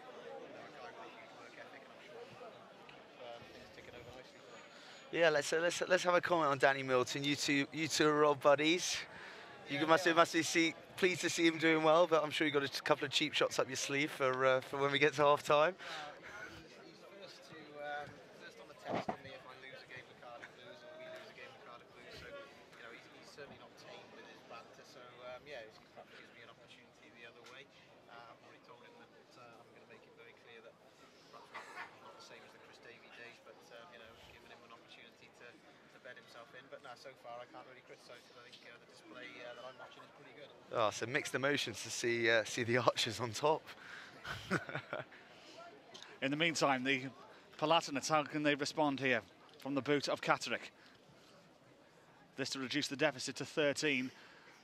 a guy with a huge work ethic, and I'm sure things ticking over nicely for them. Yeah, let's have a comment on Danny Milton. You two are old buddies. You must be pleased to see him doing well, but I'm sure you got a couple of cheap shots up your sleeve for when we get to half time. He's first on the text to me if I lose a game with Cardiff Blues or we lose a game with Cardiff Blues. So you know, he's certainly not tame with his banter. So yeah, it perhaps gives me an opportunity the other way. I've already told him that I'm going to make it very clear that perhaps not the same as the Chris Davey days, but you know, giving him an opportunity to bed himself in. But no, so far I can't really criticise because I think the display that I'm watching is pretty good. Oh, so mixed emotions to see the Archers on top. In the meantime, the Palatinates, how can they respond here from the boot of Catterick? This to reduce the deficit to 13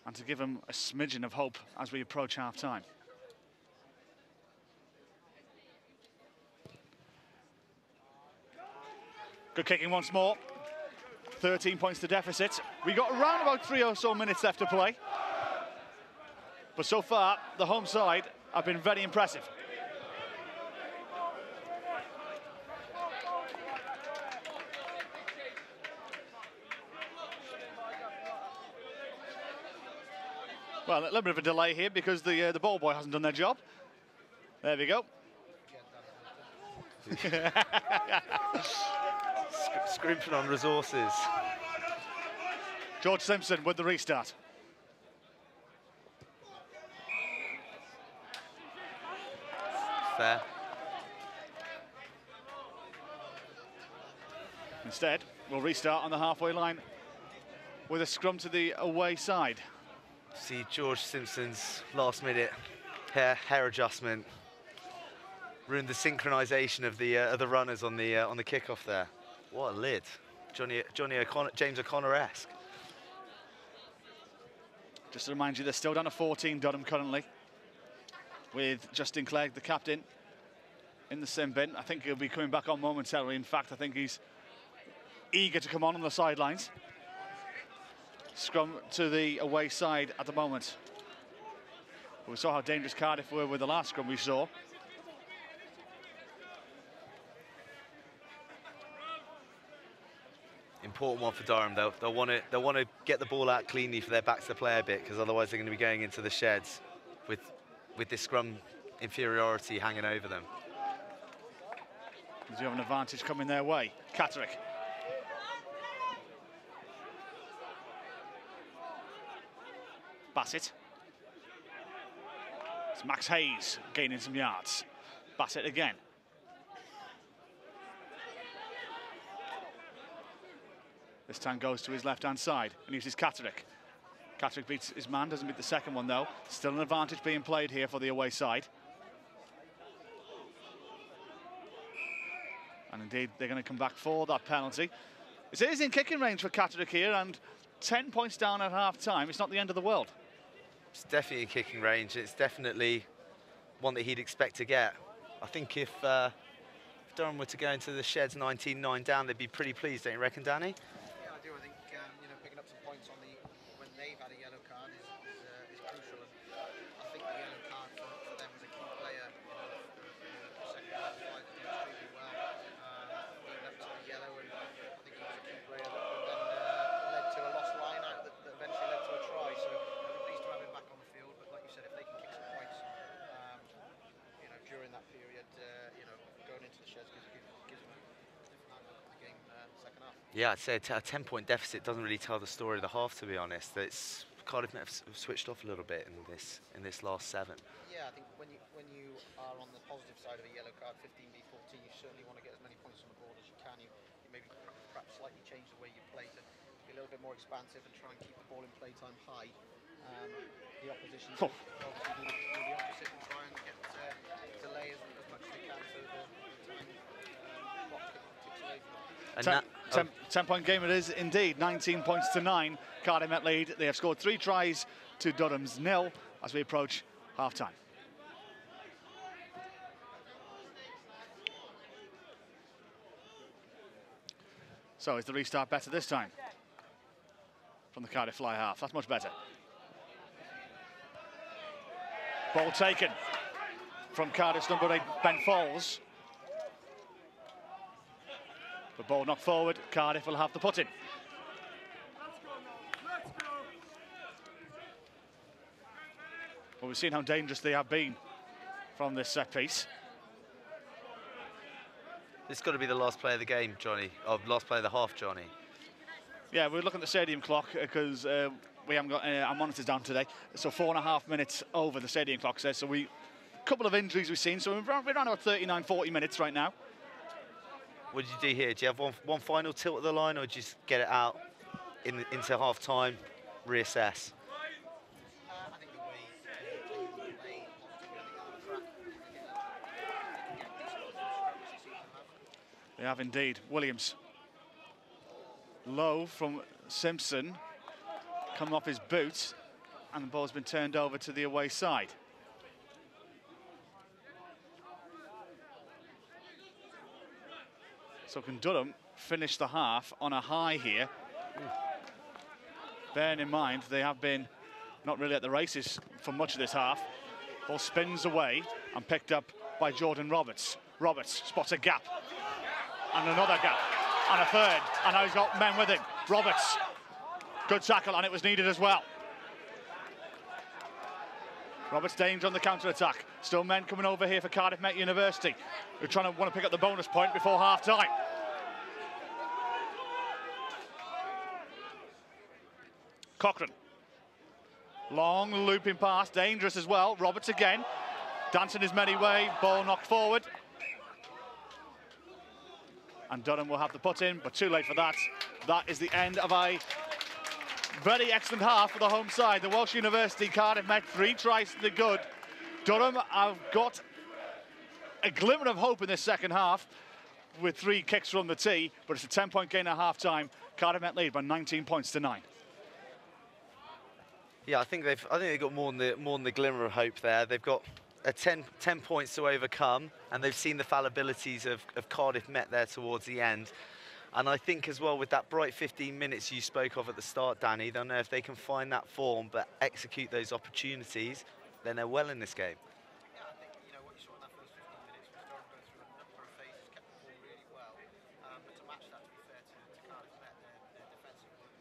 and to give them a smidgen of hope as we approach half-time. Good kicking once more. 13 points to deficit. We got around about 3 or so minutes left to play. But so far, the home side have been very impressive. Well, a little bit of a delay here because the ball boy hasn't done their job. There we go. Scrimping on resources. George Simpson with the restart. Fair. Instead, we'll restart on the halfway line with a scrum to the away side. See George Simpson's last minute hair adjustment ruined the synchronisation of the runners on the kickoff there. What a lid, James O'Connor-esque. Just to remind you, they're still down to 14 Durham currently, with Justin Clegg, the captain, in the sin bin. I think he'll be coming back on momentarily. In fact, I think he's eager to come on the sidelines. Scrum to the away side at the moment. We saw how dangerous Cardiff were with the last scrum we saw. Important one for Durham, though. They'll want to get the ball out cleanly for their backs to play a bit, because otherwise they're going to be going into the sheds with this scrum inferiority hanging over them. Do you have an advantage coming their way? Catterick. Bassett. It's Max Hayes gaining some yards. Bassett again. This time goes to his left-hand side and uses Catterick. Catterick beats his man, doesn't beat the second one though. Still an advantage being played here for the away side. And indeed, they're going to come back for that penalty. It is in kicking range for Catterick here, and 10 points down at half-time. It's not the end of the world. It's definitely in kicking range. It's definitely one that he'd expect to get. I think if Durham were to go into the sheds 19-9 down, they'd be pretty pleased, don't you reckon, Danny? Yeah, I do. I think you know, picking up some points on when they've had a yellow card is crucial. And I think the yellow card for them was a key player. You know, the second half fight did extremely well, leading up to the yellow, and I think he was a key player that then led to a lost line out that eventually led to a try. So I'm pleased to have him back on the field. But like you said, if they can kick some points, you know, during that period, you know, going into the sheds gives them a different outlook at the game second half. Yeah, I'd say a 10-point deficit doesn't really tell the story of the half, to be honest. It's Cardiff Met have switched off a little bit in this last 7. Yeah, I think when you are on the positive side of a yellow card, 15v14, you certainly want to get as many points on the board as you can. You maybe perhaps slightly change the way you play to be a little bit more expansive and try and keep the ball in play time high. The opposition obviously do the opposite and try and get delay as much as they can, so the time clock ticks away from them. 10-point game it is indeed. 19 points to 9. Cardiff Met lead. They have scored 3 tries to Durham's 0 as we approach half-time. So is the restart better this time from the Cardiff fly half? That's much better. Ball taken from Cardiff's number 8, Ben Folds. The ball knocked forward. Cardiff will have the put-in. Well, we've seen how dangerous they have been from this set piece. This has got to be the last play of the game, Johnny. Oh, last play of the half, Johnny. Yeah, we're looking at the stadium clock because we haven't got our monitors down today. So 4.5 minutes over the stadium clock says. So a couple of injuries we've seen. So we're around about 39, 40 minutes right now. What did you do here? Do you have one final tilt of the line, or just get it out into half time, reassess? I think the way They have indeed. Williams. Low from Simpson. Coming off his boot. And the ball's been turned over to the away side. So can Durham finish the half on a high here? Bearing in mind, they have been not really at the races for much of this half. Ball spins away and picked up by Jordan Roberts. Roberts spots a gap. And another gap. And a third. And now he's got men with him. Roberts. Good tackle, and it was needed as well. Roberts danger on the counter-attack. Still men coming over here for Cardiff Met University. Who want to pick up the bonus point before half-time. Cochrane. Long looping pass, dangerous as well. Roberts again. Dancing his merry way, ball knocked forward. And Durham will have the put-in, but too late for that. That is the end of a very excellent half for the home side. The Welsh University Cardiff Met 3 tries to the good. Durham have got a glimmer of hope in this second half with 3 kicks from the tee, but it's a 10-point gain at half-time. Cardiff Met lead by 19 points to 9. Yeah, I think they've got more than the glimmer of hope there. They've got a 10 points to overcome, and they've seen the fallibilities of Cardiff Met there towards the end. And I think as well, with that bright 15 minutes you spoke of at the start, Danny, they'll know if they can find that form but execute those opportunities, then they're well in this game. Yeah, I think, you know, what you saw in that first 15 minutes was Durham going through a number of phases, kept the ball really well. But to match that, to be fair to Cardiff Met, their defensive work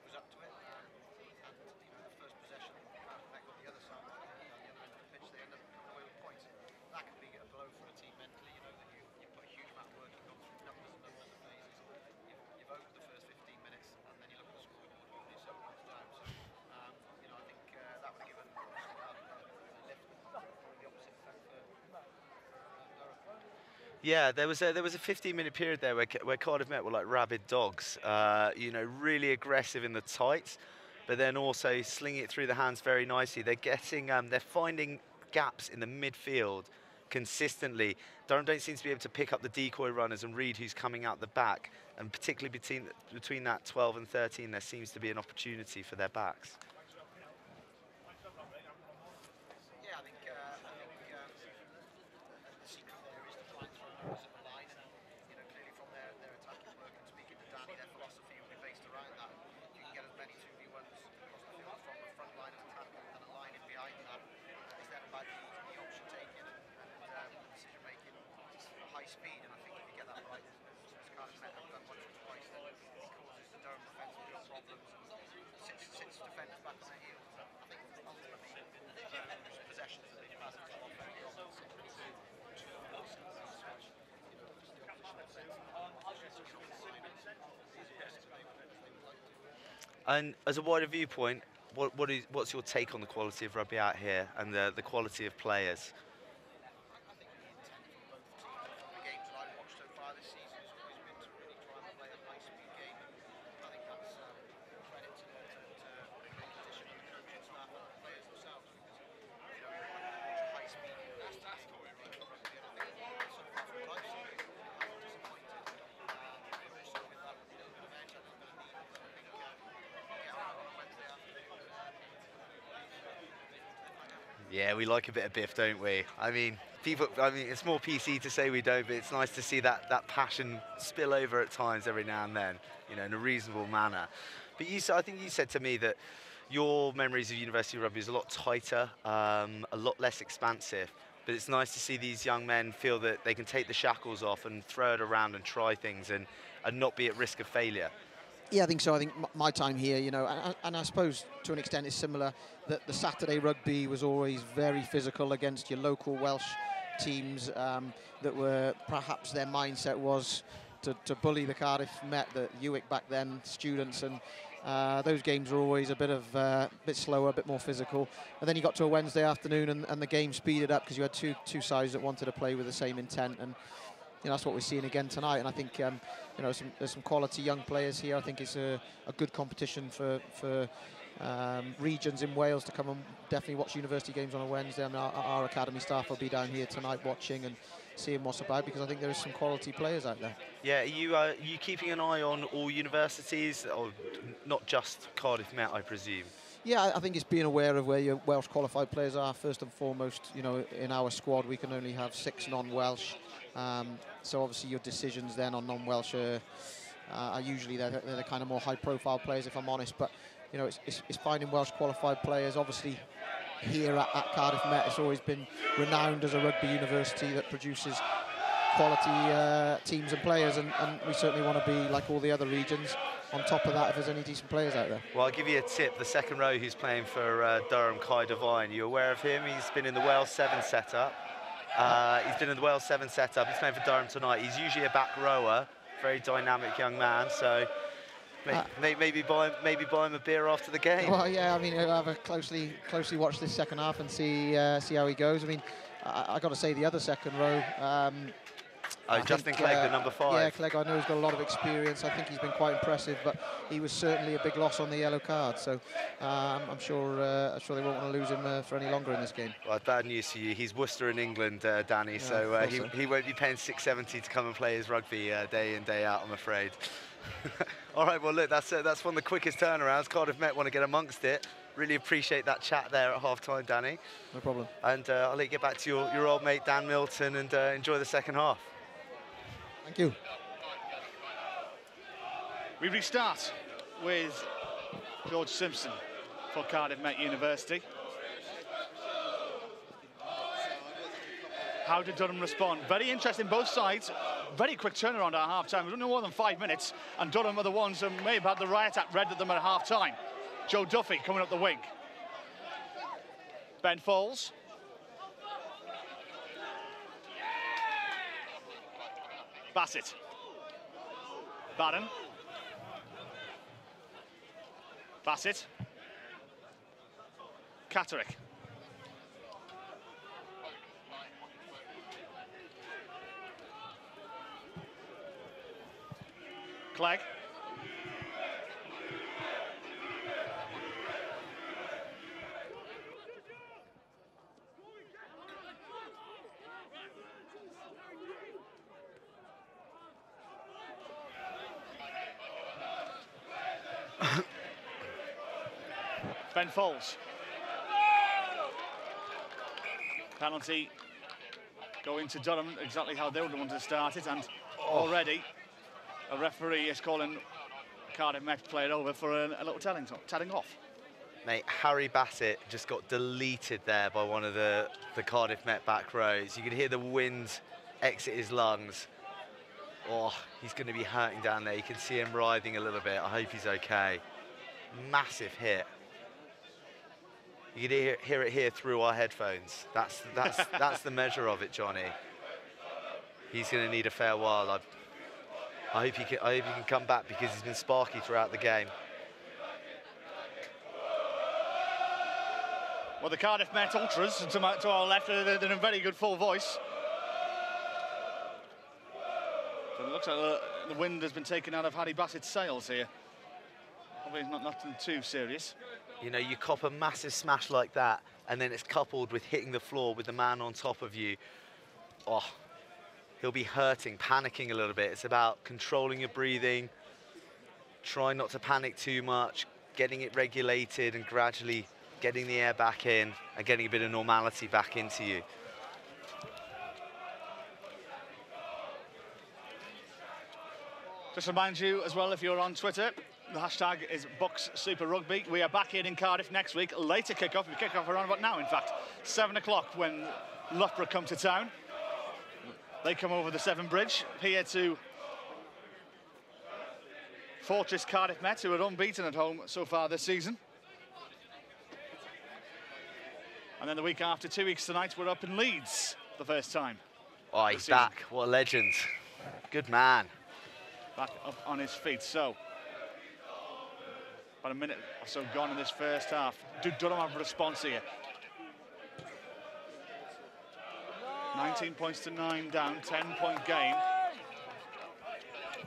was up to it. And, you know, the first possession, Cardiff Met got the other side, on the other end of the pitch, they ended up coming away with points. That can be a blow for a team mentally, you know, that you put a huge amount of work, you've gone through numbers and numbers of phases. You've opened the first 15 minutes, and then you look at the scoreboard and you're 7 points down. So, you know, I think that would have given Cardiff a lift, probably the opposite effect for Durham. Yeah, there was a 15-minute period there where Cardiff Met were like rabid dogs, you know, really aggressive in the tights, but then also slinging it through the hands very nicely. They're finding gaps in the midfield consistently. Durham don't seem to be able to pick up the decoy runners and read who's coming out the back, and particularly between that 12 and 13, there seems to be an opportunity for their backs. Yeah, I think the secret there is to flank through numbers of the line, and you know, clearly from their attacking work and speaking to Danny, their philosophy will be based around that. You can get as many 2v1s across the field from the front line of attack and a line in behind that. It's then about the option taking and decision making high speed, and I think if you get that right, as Cardiff Met have done once or twice, then it causes the Durham defence real problems and sits defenders back on their heels. I think ultimately those possessions that they've had have come off very often. And as a wider viewpoint, what's your take on the quality of rugby out here and the quality of players? I think the intent from both teams, from the games that I've watched so far this season, has always been to really try and play a high-speed game. I think that's credit to the competition and the coaching staff and the players themselves, because you know, you watch a high-speed, nasty game rugby, and I think so far from what I've seen, I'm disappointed. Also with that little bit of edge, a little bit of need, I think get on a Wednesday afternoon. Yeah, we like a bit of biff, don't we? I mean, it's more PC to say we don't, but it's nice to see that passion spill over at times every now and then, you know, in a reasonable manner. But I think you said to me that your memories of university rugby is a lot tighter, a lot less expansive. But it's nice to see these young men feel that they can take the shackles off and throw it around and try things and not be at risk of failure. Yeah, I think so. I think my time here, you know, and I suppose to an extent it's similar, that the Saturday rugby was always very physical against your local Welsh teams, that were, perhaps their mindset was to bully the Cardiff Met, the UIC back then, students, and those games were always a bit slower, a bit more physical. And then you got to a Wednesday afternoon and the game speeded up because you had two sides that wanted to play with the same intent. And you know, that's what we're seeing again tonight. And I think you know, there's some quality young players here. I think it's a good competition for regions in Wales to come and definitely watch university games on a Wednesday. And our academy staff will be down here tonight watching and seeing what's about, because I think there is some quality players out there. Yeah, are you keeping an eye on all universities, or not just Cardiff Met, I presume? Yeah, I think it's being aware of where your Welsh qualified players are first and foremost. You know, in our squad we can only have 6 non-Welsh, so obviously your decisions then on non-Welsh are usually they're the kind of more high-profile players, if I'm honest. But you know, it's finding Welsh qualified players. Obviously, here at Cardiff Met, it's always been renowned as a rugby university that produces quality teams and players, and we certainly want to be like all the other regions. On top of that, if there's any decent players out there. Well, I'll give you a tip. The second row who's playing for Durham, Kai Devine, you aware of him? He's been in the Wales 7 setup. He's been in the Wales 7 setup. He's playing for Durham tonight. He's usually a back rower, very dynamic young man. So maybe buy him a beer after the game. Well, yeah, I mean, I'll have a closely watch this second half and see how he goes. I mean, I got to say the other second row. Justin Clegg, the number 5. Yeah, Clegg, I know he's got a lot of experience. I think he's been quite impressive, but he was certainly a big loss on the yellow card. So I'm sure they won't want to lose him for any longer in this game. Well, bad news for you. He's Worcester in England, Danny, yeah, so he won't be paying $6.70 to come and play his rugby day in, day out, I'm afraid. All right, well, look, that's one of the quickest turnarounds. Cardiff Met want to get amongst it. Really appreciate that chat there at half-time, Danny. No problem. And I'll let you get back to your old mate, Dan Milton, and enjoy the second half. Thank you. We restart with George Simpson for Cardiff Met University. How did Durham respond? Very interesting, both sides. Very quick turnaround at half-time. It was only more than 5 minutes, and Durham are the ones who may have had the riot act read at them at half-time. Joe Duffy coming up the wing. Ben Foles. Bassett. Barron. Bassett. Catterick. Clegg. Ben Foles. Penalty going to Durham, exactly how they would want to start it, and already a referee is calling Cardiff Met player over for a little telling off. Mate, Harry Bassett just got deleted there by one of the Cardiff Met back rows. You can hear the wind exit his lungs. Oh, he's going to be hurting down there. You can see him writhing a little bit. I hope he's okay. Massive hit. You can hear it here through our headphones. That's the measure of it, Johnny. He's going to need a fair while. I hope he can come back, because he's been sparky throughout the game. Well, the Cardiff Met Ultras to our left are in a very good full voice. But it looks like the wind has been taken out of Harry Bassett's sails here. Probably nothing too serious. You know, you cop a massive smash like that, and then it's coupled with hitting the floor with the man on top of you. Oh, he'll be hurting, panicking a little bit. It's about controlling your breathing, trying not to panic too much, getting it regulated and gradually getting the air back in, and getting a bit of normality back into you. Just remind you as well, if you're on Twitter, the hashtag is BUCS Super Rugby. We are back here in Cardiff next week. Later kickoff. We kick off around about now, in fact. 7 o'clock when Loughborough come to town. They come over the Severn Bridge here to Fortress Cardiff Met, who are unbeaten at home so far this season. And then the week after, 2 weeks tonight, we're up in Leeds the first time. Oh, he's back. What a legend. Good man. Back up on his feet. So, about a minute or so gone in this first half. Do Durham have a response here? 19 points to 9 down, 10-point game.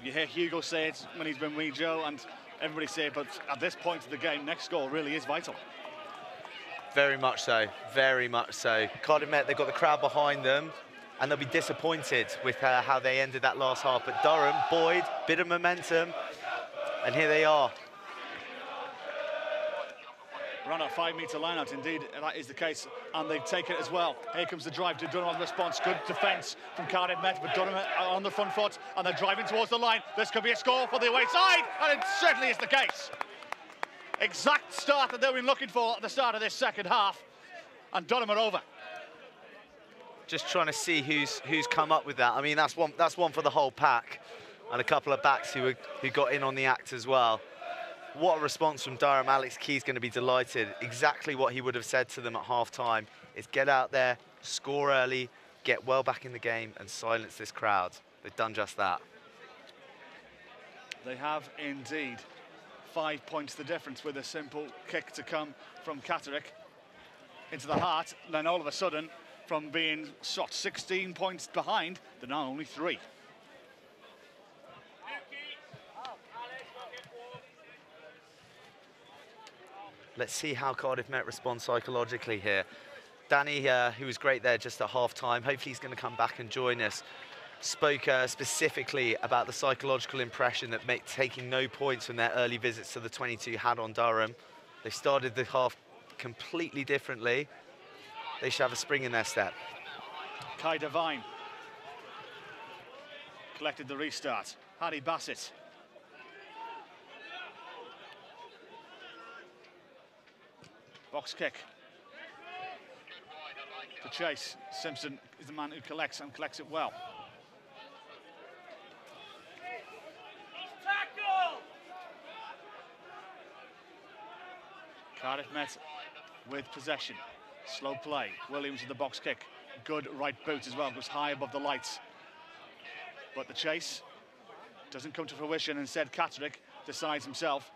You hear Hugo say it when he's been with Joe, and everybody say it, but at this point of the game, next goal really is vital. Very much so, very much so. Cardiff Met, they've got the crowd behind them, and they'll be disappointed with how they ended that last half. But Durham, Boyd, bit of momentum, and here they are. Run a 5-metre line out, indeed, that is the case, and they've taken it as well. Here comes the drive to Durham on the response. Good defence from Cardiff Met, but Durham on the front foot, and they're driving towards the line. This could be a score for the away side, and it certainly is the case. Exact start that they've been looking for at the start of this second half, and Durham are over. Just trying to see who's come up with that. I mean, that's one for the whole pack, and a couple of backs who got in on the act as well. What a response from Durham. Alex Key's going to be delighted. Exactly what he would have said to them at half-time is get out there, score early, get well back in the game, and silence this crowd. They've done just that. They have indeed. 5 points the difference with a simple kick to come from Catterick into the heart. And then all of a sudden, from being 16 points behind, they're now only 3. Let's see how Cardiff Met respond psychologically here. Danny, who was great there just at half-time, hopefully he's going to come back and join us, spoke specifically about the psychological impression that taking no points from their early visits to the 22 had on Durham. They started the half completely differently. They should have a spring in their step. Kai Devine collected the restart. Harry Bassett. Box kick. To chase. Simpson is the man who collects and collects it well. Cardiff Met with possession. Slow play. Williams with the box kick. Good right boot as well. Goes high above the lights. But the chase doesn't come to fruition. Instead, Catterick decides himself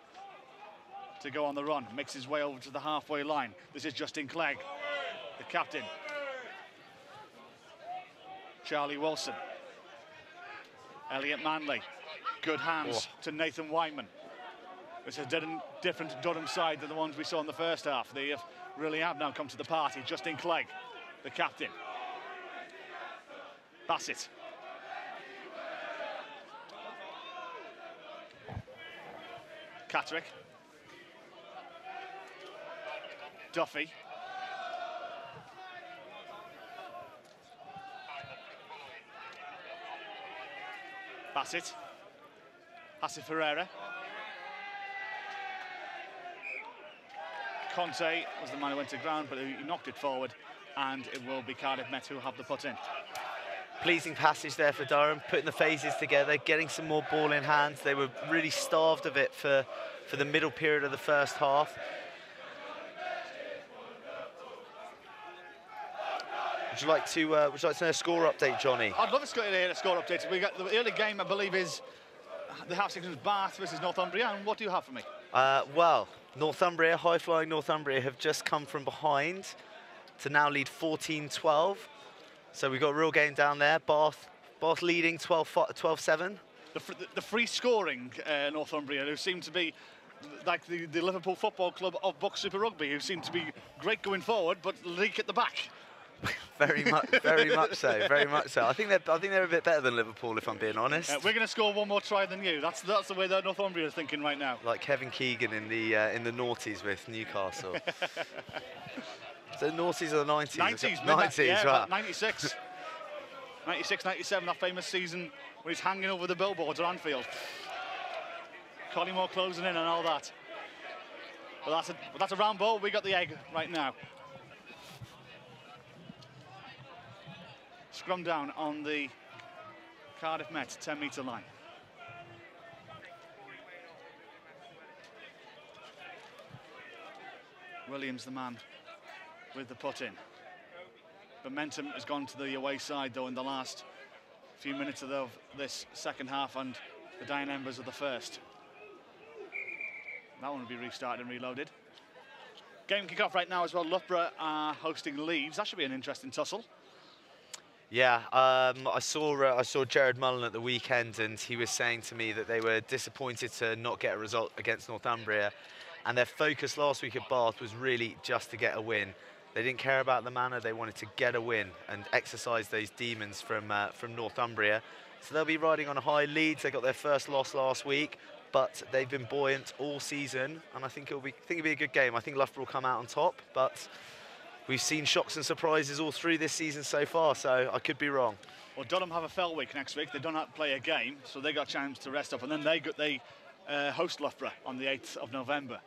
to go on the run. Makes his way over to the halfway line. This is Justin Clegg, the captain. Charlie Wilson. Elliot Manley. Good hands to Nathan Wyman. It's a different Durham side than the ones we saw in the first half. They really have now come to the party. Justin Clegg, the captain. Bassett. Catterick. Duffy. Bassett. Hasse Ferreira. Conte was the man who went to ground, but he knocked it forward, and it will be Cardiff Met who have the put in. Pleasing passage there for Durham, putting the phases together, getting some more ball in hands. They were really starved of it for the middle period of the first half. Would you like to know a score update, Johnny? I'd love to hear a score update. We got the early game, I believe, is the half sections Bath versus Northumbria. And what do you have for me? Well, Northumbria, high-flying Northumbria, have just come from behind to now lead 14-12. So we've got a real game down there. Bath leading 12-7. The free-scoring Northumbria, who seem to be like the Liverpool Football Club of BUCS Super Rugby, who seem to be great going forward, but leak at the back. Very much so, very much so. I think they're a bit better than Liverpool, if I'm being honest. We're going to score one more try than you. That's the way that Northumbria is thinking right now. Like Kevin Keegan in the noughties with Newcastle. So the noughties or the 90s? 90s, yeah, right. 96. 96, 97, that famous season when he's hanging over the billboards at Anfield. Collymore closing in and all that. But that's a round ball. We got the egg right now. Scrum down on the Cardiff Met 10-metre line. Williams, the man with the put in. Momentum has gone to the away side, though, in the last few minutes of this second half and the dying embers of the first. That one will be restarted and reloaded. Game kick-off right now as well. Loughborough are hosting Leeds. That should be an interesting tussle. Yeah, I saw Jared Mullen at the weekend, and he was saying to me that they were disappointed to not get a result against Northumbria, and their focus last week at Bath was really just to get a win. They didn't care about the manner, they wanted to get a win and exercise those demons from Northumbria. So they'll be riding on a high. Leeds, they got their first loss last week, but they've been buoyant all season, and I think it'll be a good game. I think Loughborough will come out on top, but we've seen shocks and surprises all through this season so far, so I could be wrong. Well, Durham have a fell week next week. They don't have to play a game, so they got a chance to rest up, and then they host Loughborough on the 8th of November.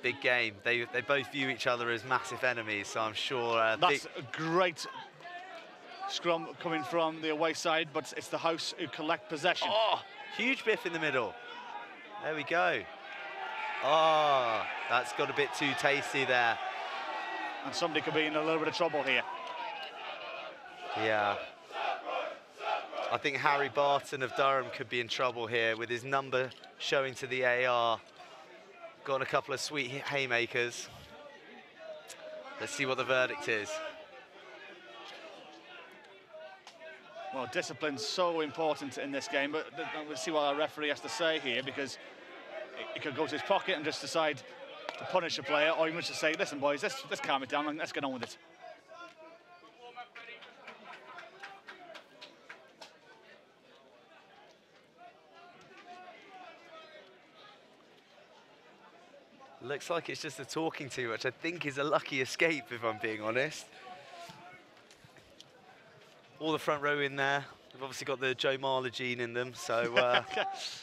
Big game. They both view each other as massive enemies, so I'm sure... That's a great scrum coming from the away side, but it's the house who collect possession. Oh, huge biff in the middle. There we go. Oh, that's got a bit too tasty there. And somebody could be in a little bit of trouble here. Yeah. I think Harry Barton of Durham could be in trouble here with his number showing to the AR. Got a couple of sweet haymakers. Let's see what the verdict is. Well, discipline's so important in this game, but we'll see what our referee has to say here, because he could go to his pocket and just decide to punish a player, or even just say, listen, boys, let's calm it down and let's get on with it. Looks like it's just a talking to, which I think is a lucky escape, if I'm being honest. All the front row in there. They've obviously got the Joe Marler gene in them, so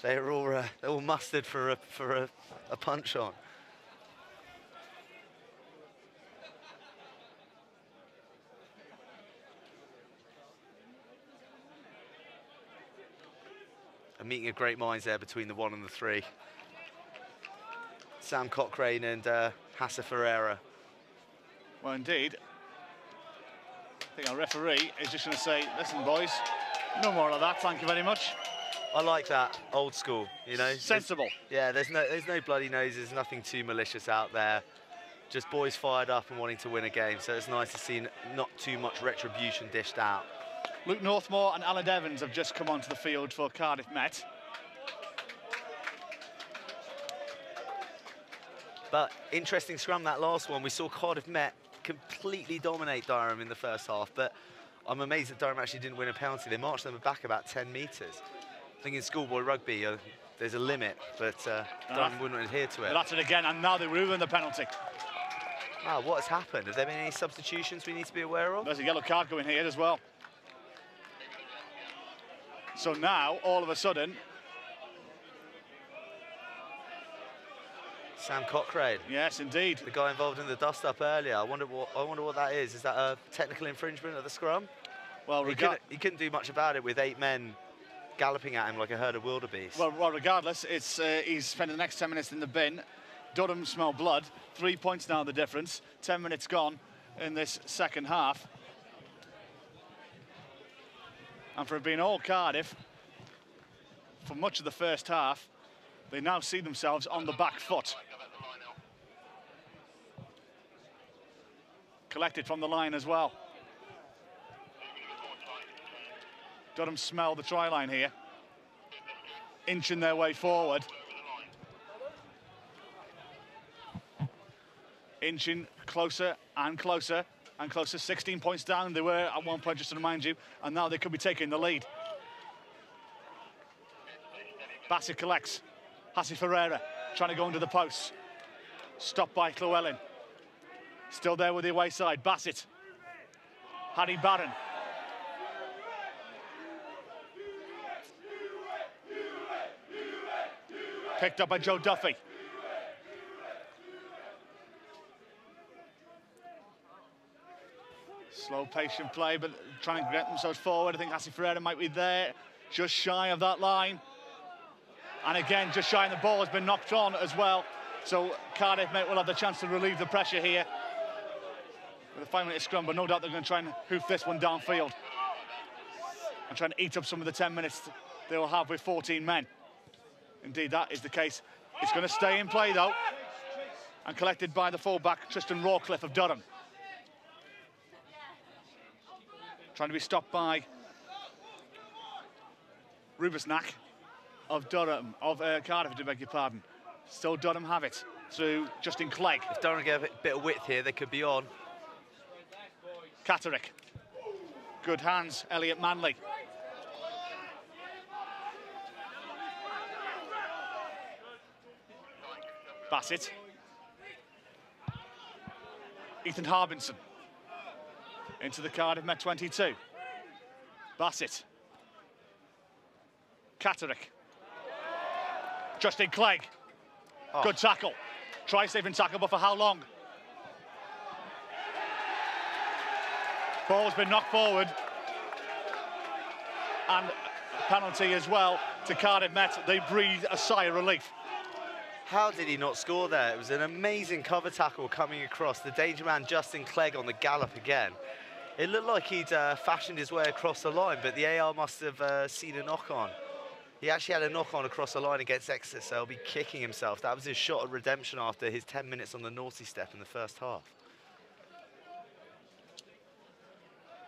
they're all mustered for a punch on. A meeting of great minds there between the 1 and the 3. Sam Cochrane and Hassa Ferreira. Well, indeed. I think our referee is just going to say, listen, boys, no more of that, thank you very much. I like that, old school, you know. Sensible. There's no bloody noses, nothing too malicious out there. Just boys fired up and wanting to win a game, so it's nice to see not too much retribution dished out. Luke Northmore and Alan Evans have just come onto the field for Cardiff Met. But interesting scrum, that last one. We saw Cardiff Met completely dominate Durham in the first half, but I'm amazed that Durham actually didn't win a penalty. They marched them back about 10 metres. I think in schoolboy rugby, there's a limit, but Durham wouldn't adhere to it. That's it again, and now they ruined the penalty. Ah, what has happened? Have there been any substitutions we need to be aware of? There's a yellow card going here as well. So now, all of a sudden, Sam Cochrane. Yes, indeed. The guy involved in the dust-up earlier. I wonder what that is. Is that a technical infringement of the scrum? Well, he couldn't do much about it with 8 men galloping at him like a herd of wildebeest. Well, regardless, it's he's spending the next 10 minutes in the bin. Durham smell blood. 3 points now the difference. 10 minutes gone in this second half. And for it being all Cardiff, for much of the first half, they now see themselves on the back foot. Collected from the line as well. Durham smell the try line here. Inching their way forward. Inching closer and closer. and close to 16 points down. They were at one point, just to remind you, and now they could be taking the lead. Bassett collects. Hassi Ferreira trying to go into the post. Stopped by Llewellyn. Still there with the away side. Bassett. Harry Barron. Picked up by Joe Duffy. Slow, patient play, but trying to get themselves forward. I think Hassi Ferreira might be there, just shy of that line. And again, just shy, and the ball has been knocked on as well. So Cardiff Met will have the chance to relieve the pressure here with a 5-minute scrum, but no doubt they're going to try and hoof this one downfield and try and eat up some of the 10 minutes they will have with 14 men. Indeed, that is the case. It's going to stay in play, though, and collected by the fullback, Tristan Rawcliffe of Durham. Trying to be stopped by Rubisnak of Durham, of Cardiff, to beg your pardon. Still Durham have it through Justin Clegg. If Durham get a bit of width here, they could be on. Catterick. Good hands, Elliot Manley. Bassett. Ethan Harbinson. Into the Cardiff Met 22. Bassett. Catterick. Justin Clegg. Oh. Good tackle. Try-saving tackle, but for how long? Ball's been knocked forward. And penalty as well to Cardiff Met. They breathe a sigh of relief. How did he not score there? It was an amazing cover tackle coming across. The danger man, Justin Clegg, on the gallop again. It looked like he'd fashioned his way across the line, but the AR must have seen a knock-on. He actually had a knock-on across the line against Exeter, so he'll be kicking himself. That was his shot at redemption after his 10 minutes on the naughty step in the first half.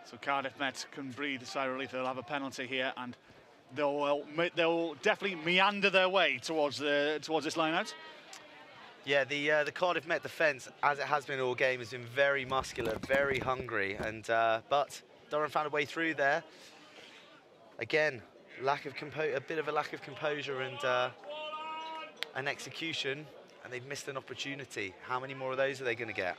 So Cardiff Met can breathe a sigh of relief. They'll have a penalty here, and they'll definitely meander their way towards this line-out. Yeah, the Cardiff Met defence, as it has been all game, has been very muscular, very hungry, and but Durham found a way through there. Again, a bit of a lack of composure and execution, and they've missed an opportunity. How many more of those are they going to get?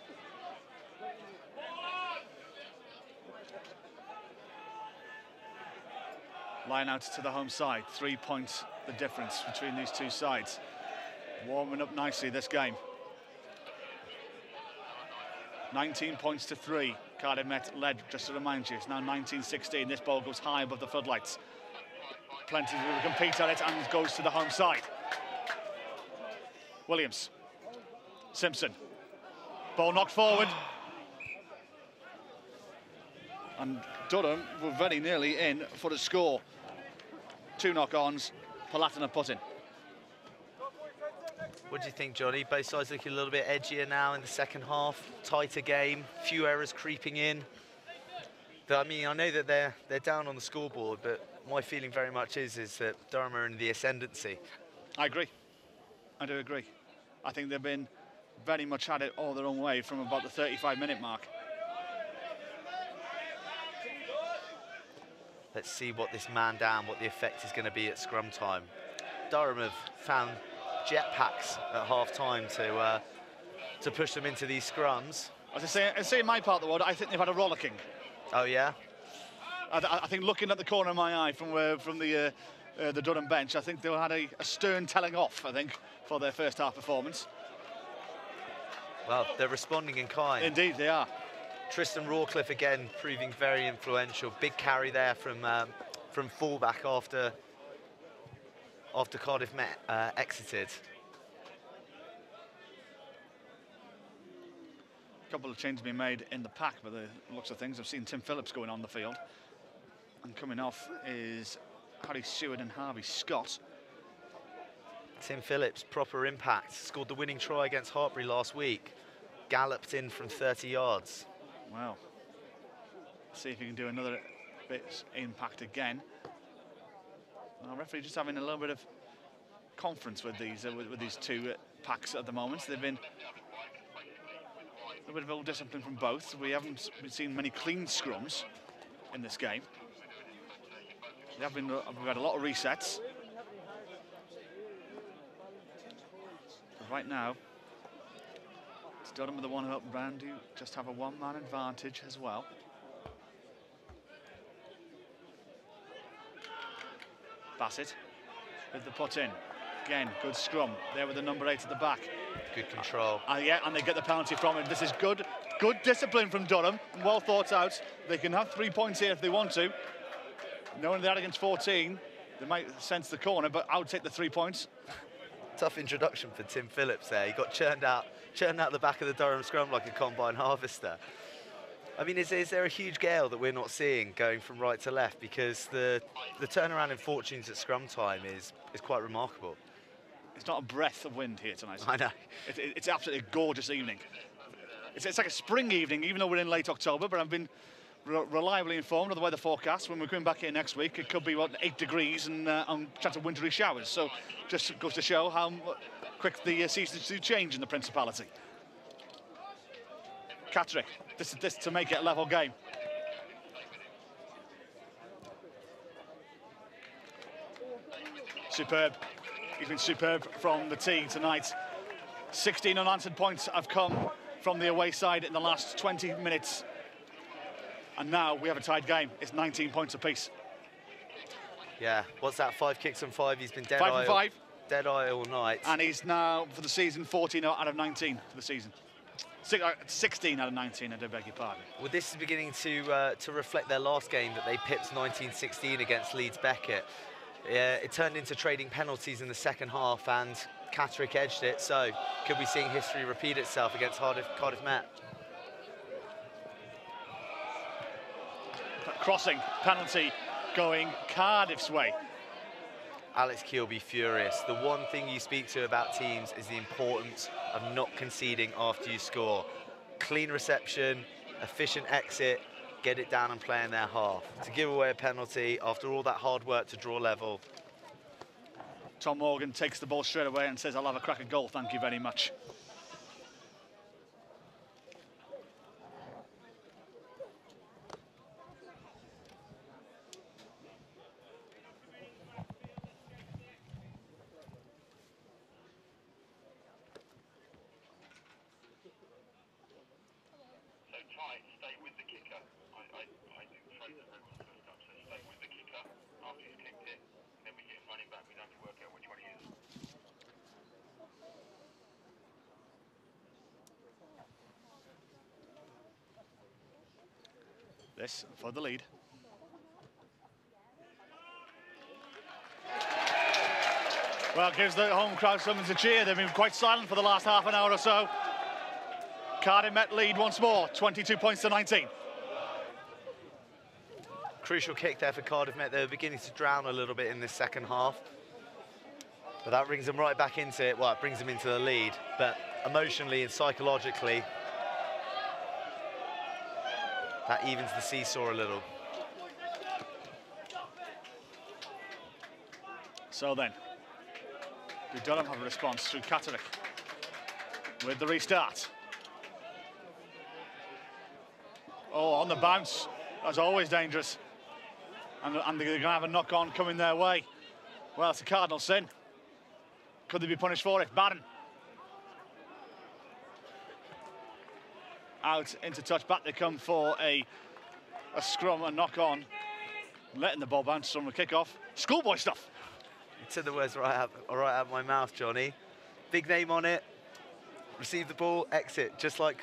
Line out to the home side. 3 points the difference between these two sides. Warming up nicely this game. 19 points to 3. Cardiff Met led, just to remind you. It's now 19-16. This ball goes high above the floodlights. Plenty to compete at it, and goes to the home side. Williams. Simpson. Ball knocked forward. And Durham were very nearly in for a score. 2 knock-ons, Palatina put in. What do you think, Johnny? Both sides looking a little bit edgier now in the second half. Tighter game, few errors creeping in. I mean, I know that they're down on the scoreboard, but my feeling very much is that Durham are in the ascendancy. I agree. I do agree. I think they've been very much had it all their own way from about the 35-minute mark. Let's see what this man down, what the effect is going to be at scrum time. Durham have found jetpacks at half-time to push them into these scrums. As I say in my part of the world, I think they've had a rollicking. Oh, yeah? I think looking at the corner of my eye from the Durham bench, I think they had a stern telling off, I think, for their first half performance. Well, they're responding in kind. Indeed, they are. Tristan Rawcliffe again proving very influential. Big carry there from fullback after Cardiff Met exited. A couple of changes being made in the pack, but the looks of things, I've seen Tim Phillips going on the field. And coming off is Harry Seward and Harvey Scott. Tim Phillips, proper impact. Scored the winning try against Hartbury last week. Galloped in from 30 yards. Wow. See if he can do another bit impact again. Our referee just having a little bit of conference with these two packs at the moment. They've been A bit of ill discipline from both. We haven't seen many clean scrums in this game. We've had a lot of resets. But right now, it's Durham with the one up round, who just have a one-man advantage as well. Bassett with the put in. Again, good scrum. There with the number 8 at the back. Good control. Yeah, and they get the penalty from him. This is good discipline from Durham, and well thought out. They can have 3 points here if they want to. Knowing that against 14, they might sense the corner, but I would take the 3 points. Tough introduction for Tim Phillips there. He got churned out the back of the Durham scrum like a combine harvester. I mean, is there a huge gale that we're not seeing going from right to left? Because the turnaround in fortunes at scrum time is quite remarkable. It's not a breath of wind here tonight. I know. It's absolutely a gorgeous evening. It's like a spring evening, even though we're in late October, but I've been reliably informed of the weather forecast. When we're coming back here next week, it could be, 8 degrees and chance of wintry showers. So just goes to show how quick the seasons do change in the Principality. Catterick, this to make it a level game. Superb. He's been superb from the tee tonight. 16 unanswered points have come from the away side in the last 20 minutes. And now we have a tied game. It's 19 points apiece. Yeah, what's that, 5 kicks and 5? He's been dead 5 and 5. Dead eye all night. And he's now, for the season, 14 out of 19 for the season. 16 out of 19, I do beg your pardon. Well, this is beginning to reflect their last game that they pipped 1916 against Leeds Beckett. It turned into trading penalties in the second half, and Catterick edged it. So, could we see history repeat itself against Cardiff Met? Crossing, penalty going Cardiff's way. Alex Key will be furious. The one thing you speak to about teams is the importance of not conceding after you score. Clean reception, efficient exit, get it down and play in their half. To give away a penalty after all that hard work to draw level. Tom Morgan takes the ball straight away and says, I'll have a crack at goal, thank you very much. This for the lead. Well, gives the home crowd something to cheer. They've been quite silent for the last half an hour or so. Cardiff Met lead once more, 22 points to 19. Crucial kick there for Cardiff Met. They were beginning to drown a little bit in this second half. But that brings them right back into it. Well, it brings them into the lead. But emotionally and psychologically, that evens the seesaw a little. So then, do Durham have a response through Catterick with the restart? Oh, on the bounce. That's always dangerous. And they're going to have a knock-on coming their way. Well, it's a cardinal sin. Could they be punished for it? Barron. Out into touch, back they come for a scrum, a knock-on. Letting the ball bounce from the kickoff. Schoolboy stuff. You took the words right out of my mouth, Johnny. Big name on it. Receive the ball, exit, just like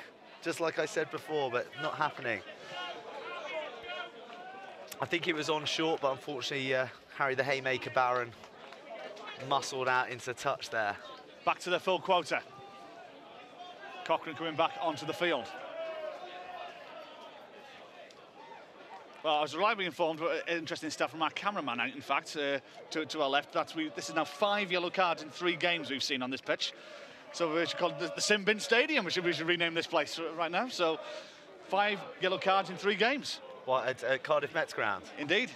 I said before, but not happening. I think it was on short, but unfortunately, Harry the Haymaker Barron muscled out into touch there. Back to the full quota. Cochrane coming back onto the field. Well, I was reliably informed, interesting stuff from our cameraman, in fact, to our left, that this is now 5 yellow cards in 3 games we've seen on this pitch. So we should call it the Sin Bin Stadium. We should rename this place right now. So 5 yellow cards in 3 games. What, at Cardiff Met's ground? Indeed.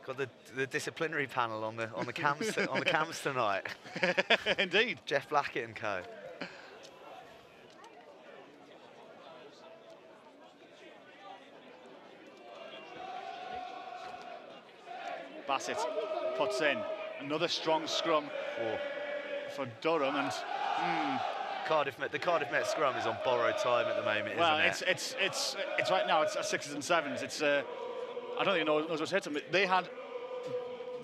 Got the disciplinary panel on the cams tonight. Indeed. Jeff Blackett and co. Bassett puts in another strong scrum for Durham, and the Cardiff Met scrum is on borrowed time at the moment, well, isn't it? it's right now. It's 6s and 7s. It's I don't think knows what's hit them. They had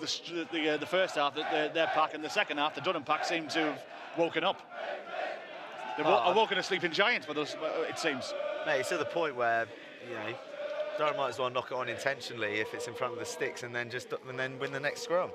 the first half, their pack, and the second half, the Durham pack seemed to have woken up. They've awoken a sleeping giant, but it seems. Mate, it's to the point where, you know, Durham might as well knock it on intentionally if it's in front of the sticks, and then win the next scrum.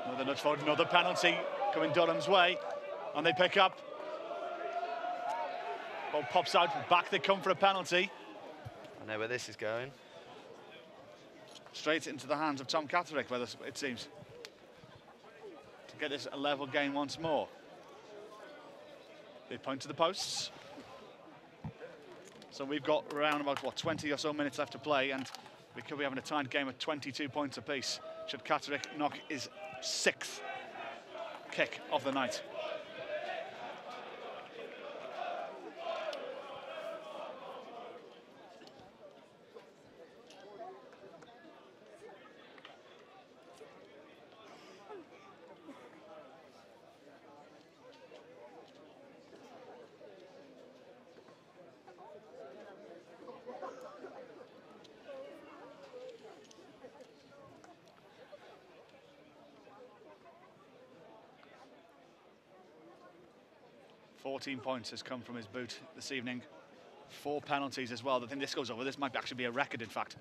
Another nudge forward, another penalty coming Durham's way, and they pick up. Ball pops out, back they come for a penalty. I know where this is going. Straight into the hands of Tom Catterick, it seems, to get this a level game once more. They point to the posts. So we've got around about, what, 20 or so minutes left to play, and we could be having a tied game at 22 points apiece should Catterick knock his 6th kick of the night. .14 points has come from his boot this evening. 4 penalties as well. I think this goes over. This might actually be a record, in fact,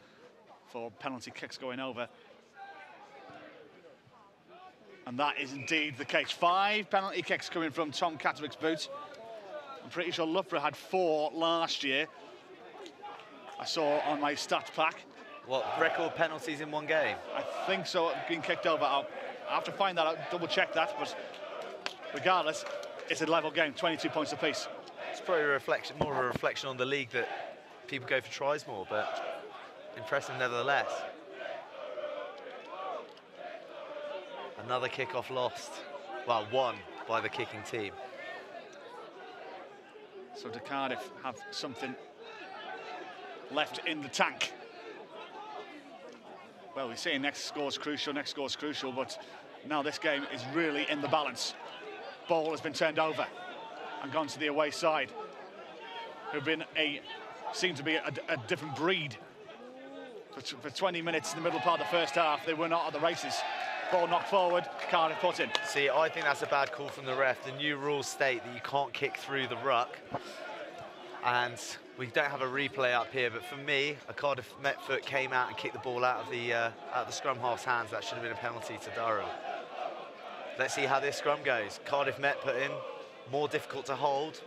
for penalty kicks going over. And that is indeed the case. 5 penalty kicks coming from Tom Catterick's boot. I'm pretty sure Loughborough had 4 last year. I saw on my stats pack. What, record penalties in one game? I think so, being kicked over. I'll have to find that out, double check that, but regardless, it's a level game, 22 points apiece. It's probably more of a reflection on the league that people go for tries more, but impressive nevertheless. Another kickoff lost. Well, won by the kicking team. So do Cardiff have something left in the tank? Well, we say next score's crucial, but now this game is really in the balance. Ball has been turned over and gone to the away side, who've been seem to be a different breed. For 20 minutes in the middle part of the first half, they were not at the races. Ball knocked forward, Cardiff put in. See, I think that's a bad call from the ref. The new rules state that you can't kick through the ruck, and we don't have a replay up here, but for me, a Cardiff Met foot came out and kicked the ball out of the scrum half's hands. That should have been a penalty to Durham. Let's see how this scrum goes. Cardiff Met put in, more difficult to hold.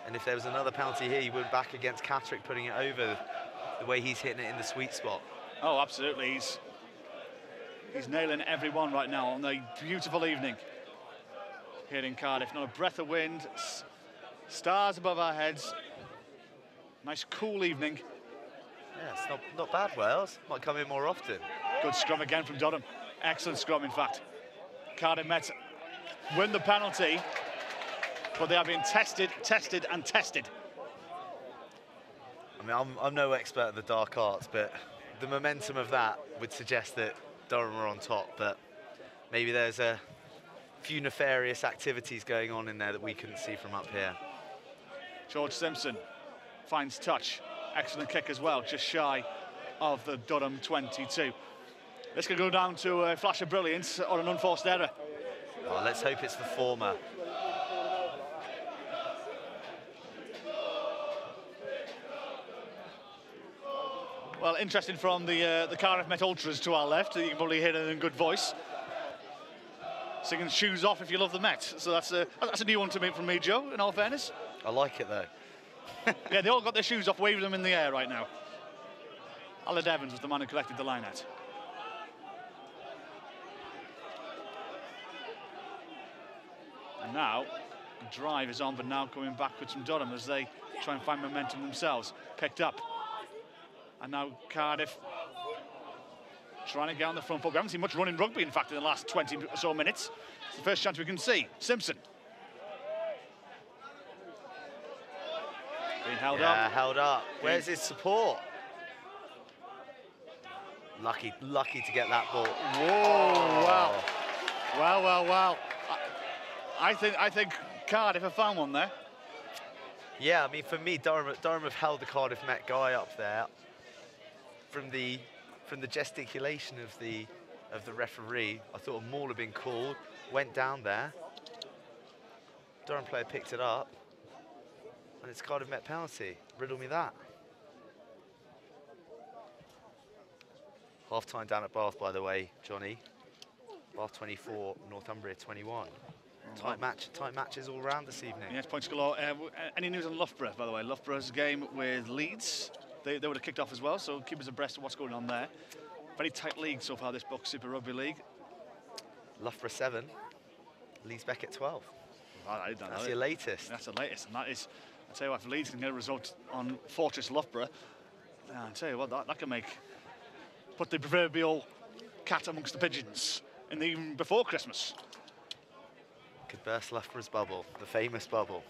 And if there was another penalty here, he went back against Catterick, putting it over the way he's hitting it in the sweet spot. Oh, absolutely. He's nailing every one right now on a beautiful evening here in Cardiff. Not a breath of wind, stars above our heads. Nice cool evening. Yeah, it's not bad, Wales. Might come in more often. Good scrum again from Durham. Excellent scrum, in fact. Cardiff Met win the penalty, but they are being tested. I mean, I'm no expert at the dark arts, but the momentum of that would suggest that Durham are on top, but maybe there's a few nefarious activities going on in there that we couldn't see from up here. George Simpson finds touch. Excellent kick as well, just shy of the Durham 22. This could go down to a flash of brilliance or an unforced error. Oh, let's hope it's the former. Well, interesting from the Cardiff Met Ultras to our left. You can probably hear it in good voice. Singing "Shoes Off If You Love the Met." So that's a new one to me from me, Joe, in all fairness. I like it, though. Yeah, they all got their shoes off, waving them in the air right now. Aled Evans was the man who collected the line out. And now, the drive is on, but now coming backwards from Durham as they try and find momentum themselves. Picked up And now Cardiff trying to get on the front foot. We haven't seen much running rugby, in fact, in the last 20 or so minutes. It's the first chance we can see. Simpson. Being held up. Yeah, held up. Where's his support? Lucky to get that ball. Whoa, wow. Well. I think Cardiff have found one there. Yeah, I mean, for me, Durham have held the Cardiff Met guy up there. From the gesticulation of the referee, I thought a maul had been called. Went down there. Durham player picked it up, and it's Cardiff Met penalty. Riddle me that. Half time down at Bath, by the way, Johnny. Bath 24, Northumbria 21. Tight matches all round this evening. Yes, points galore. Any news on Loughborough, by the way? Loughborough's game with Leeds. They would have kicked off as well, so keep us abreast of what's going on there. Very tight league so far, this BUCS Super Rugby League. Loughborough 7, Leeds Beckett 12. That's your latest. That's the latest, and that is, I tell you what, if Leeds can get a result on Fortress Loughborough, I tell you what, that can put the proverbial cat amongst the pigeons in the even before Christmas. Could burst Loughborough's bubble, the famous bubble.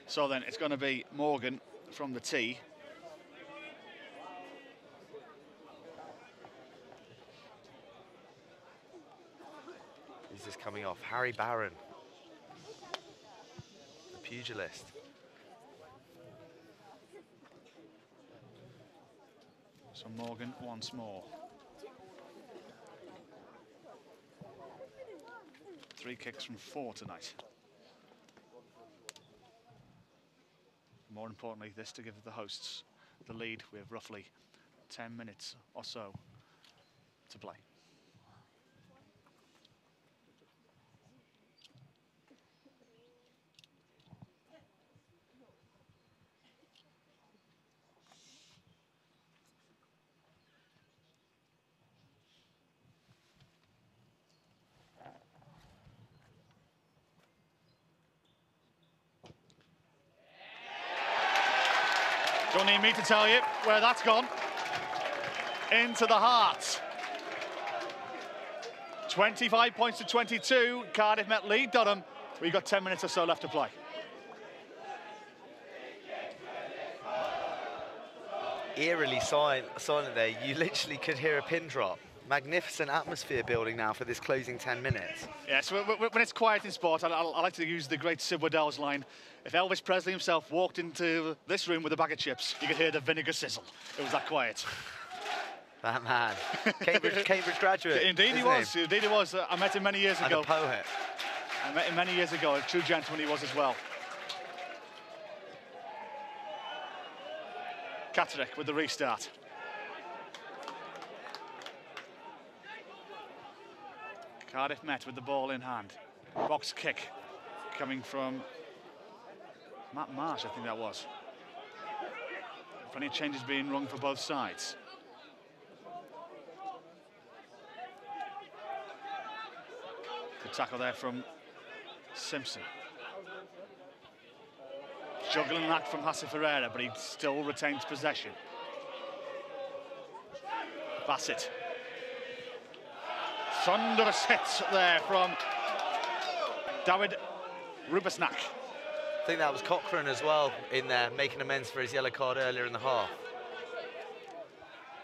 So then it's going to be Morgan from the tee. Who's this coming off? Harry Barron, the pugilist. So Morgan once more. 3 kicks from 4 tonight. More importantly, this to give the hosts the lead with roughly 10 minutes or so to play. Don't need me to tell you where that's gone. Into the heart. 25 points to 22. Cardiff Met lead Durham. We've got 10 minutes or so left to play. Eerily silent there. You literally could hear a pin drop. Magnificent atmosphere building now for this closing 10 minutes. Yes, when it's quiet in sport, I like to use the great Sid Waddell's line. If Elvis Presley himself walked into this room with a bag of chips, you could hear the vinegar sizzle. It was that quiet. That man. Cambridge graduate. Indeed he was. Indeed he was. I met him many years ago. And a poet. I met him many years ago. A true gentleman he was as well. Catterick with the restart. Cardiff Met with the ball in hand. Box kick coming from Matt Marsh, I think that was. Plenty of changes being rung for both sides. Good tackle there from Simpson. Juggling that from Hasse Ferreira, but he still retains possession. Bassett. Thunderous hits there from David Rubasnak. I think that was Cochrane as well in there, making amends for his yellow card earlier in the half.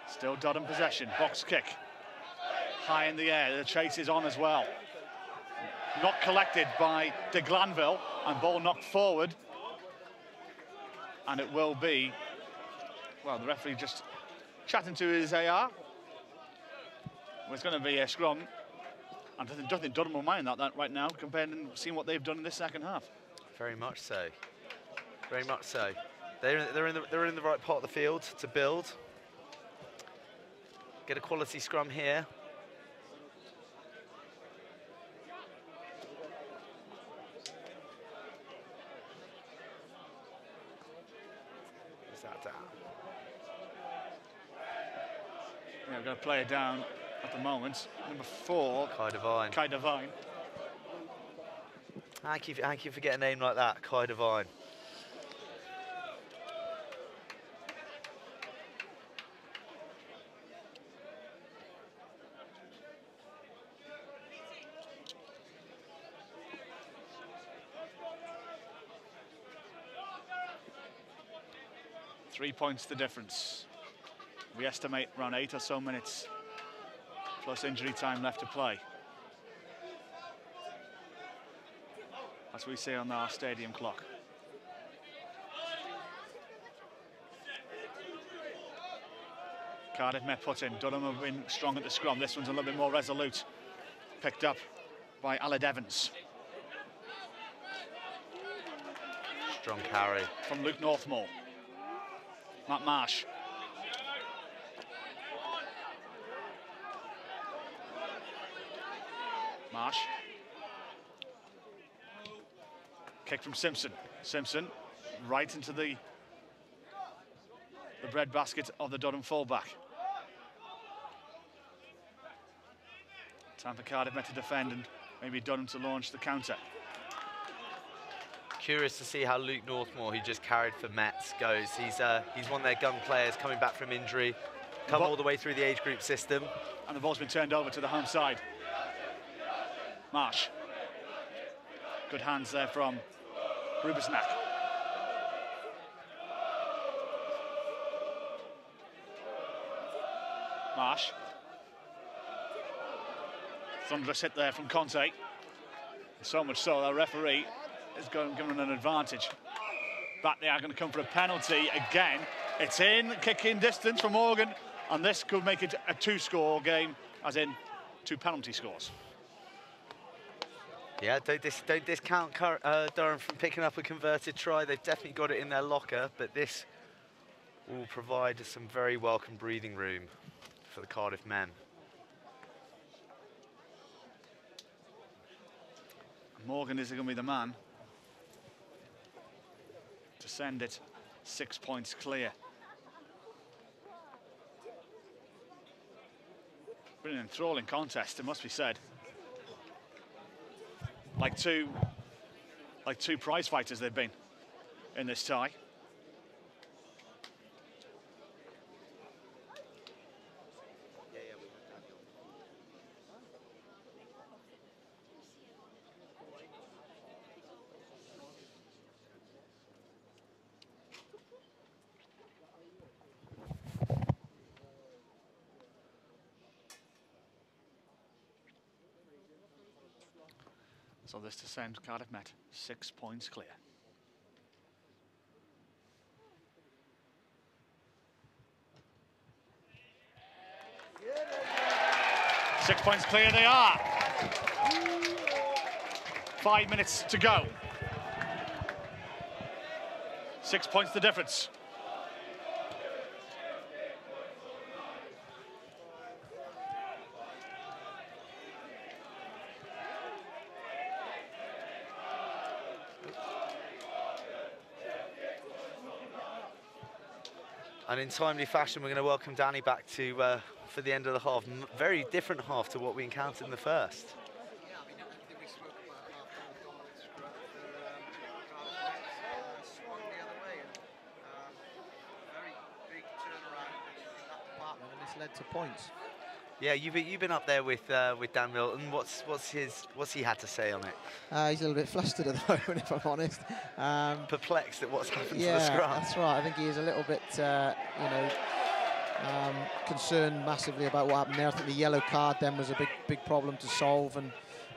Still Durham possession, box kick. High in the air, the chase is on as well. Not collected by de Glanville, and ball knocked forward. And it will be, well, the referee just chatting to his AR. Well, it's going to be a scrum. I don't think Durham will mind that right now, compared and seeing what they've done in this second half. Very much so. Very much so. They're in the right part of the field to build. Get a quality scrum here. Is that down? Yeah, we're going to play it down at the moment. Number 4. Kai Devine. Kai Devine. How can you forget a name like that, Kai Devine? 3 points the difference. We estimate around 8 or so minutes plus injury time left to play. As we say on our stadium clock. Cardiff Met put in. Durham have been strong at the scrum. This one's a little bit more resolute. Picked up by Aled Evans. Strong carry. From Luke Northmore. Matt Marsh. Marsh. Kick from Simpson. Simpson right into the breadbasket of the Durham fullback. Time for Cardiff Met to defend and maybe Durham to launch the counter. Curious to see how Luke Northmore, who just carried for Mets, goes. He's one of their gun players coming back from injury, come all the way through the age group system. And the ball's been turned over to the home side. Marsh. Good hands there from Rubisnak. Marsh. Thunderous hit there from Conte. So much so that referee is given an advantage. But they are going to come for a penalty again. It's in kicking distance from Morgan, and this could make it a 2-score game, as in 2 penalty scores. Yeah, don't discount Durham from picking up a converted try. They've definitely got it in their locker, but this will provide some very welcome breathing room for the Cardiff men. Morgan is going to be the man to send it 6 points clear. Been an enthralling contest, it must be said. Like two prize fighters they've been in this tie. So this to send Cardiff Met 6 points clear. Yeah. 6 points clear they are. 5 minutes to go. 6 points the difference. And in timely fashion, we're going to welcome Danny back to for the end of the half. Very different half to what we encountered in the first. Yeah, I mean, everything we spoke about after the dominant scrum for swung the other way, and very big turnaround in that department, and this led to points. Yeah, you've been up there with Dan Milton. What's he had to say on it? He's a little bit flustered at the moment, if I'm honest. Perplexed at what's happened yeah, to the scrum. That's right. I think he is a little bit, concerned massively about what happened there. I think the yellow card then was a big problem to solve, and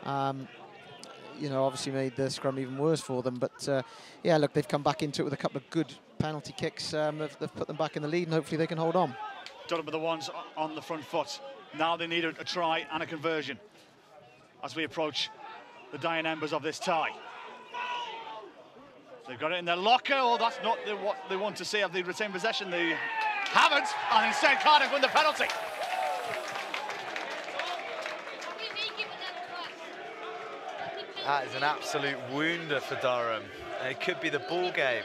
obviously made the scrum even worse for them. But yeah, look, they've come back into it with a couple of good penalty kicks. They've put them back in the lead, and hopefully they can hold on. Durham are the ones on the front foot. Now they need a try and a conversion as we approach the dying embers of this tie. They've got it in their locker. Oh, that's not what they want to see. Have they retained possession? They haven't, and instead Cardiff win the penalty. That is an absolute wounder for Durham. It could be the ball game.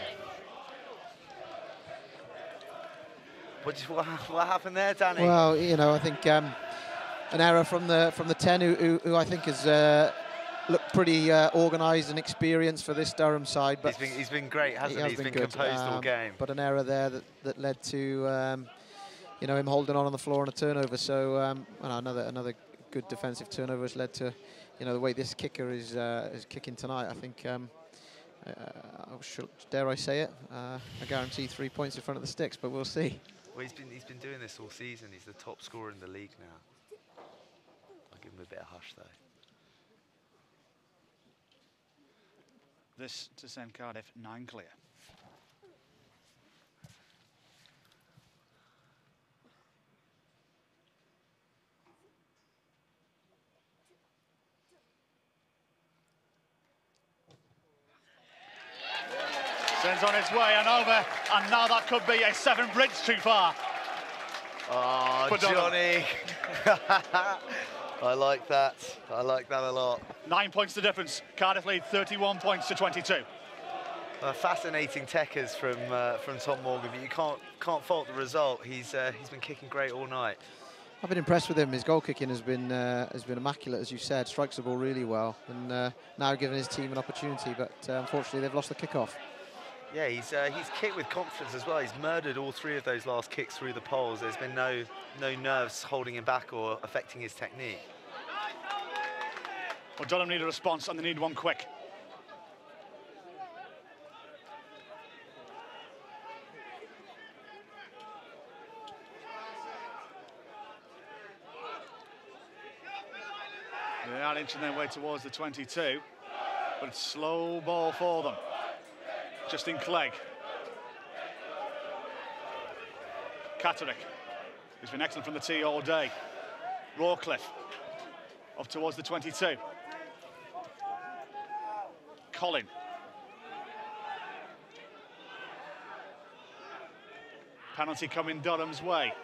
What happened there, Danny? Well, I think an error from the 10, who I think has looked pretty organised and experienced for this Durham side. But he's been great, hasn't he? He's been good. Composed all game. But an error there that led to him holding on the floor on a turnover. So another good defensive turnover has led to the way this kicker is kicking tonight. I think dare I say it, a guaranteed 3 points in front of the sticks, but we'll see. Well, he's been doing this all season. He's the top scorer in the league now. I'll give him a bit of hush though. This to send Cardiff 9 clear. Sends on its way and over, and now that could be a 7 bridge too far. Oh, Johnny. I like that. I like that a lot. 9 points the difference. Cardiff lead 31 points to 22. Fascinating techers from Tom Morgan, but you can't fault the result. He's been kicking great all night. I've been impressed with him. His goal kicking has been immaculate, as you said. Strikes the ball really well, and now giving his team an opportunity. But unfortunately, they've lost the kickoff. Yeah, he's kicked with confidence as well. He's murdered all 3 of those last kicks through the poles. There's been no nerves holding him back or affecting his technique. Well, Durham need a response, and they need one quick. They are inching their way towards the 22, but it's slow ball for them. Justin Clegg. Catterick, who's been excellent from the tee all day. Rawcliffe, up towards the 22. Colin. Penalty coming Durham's way.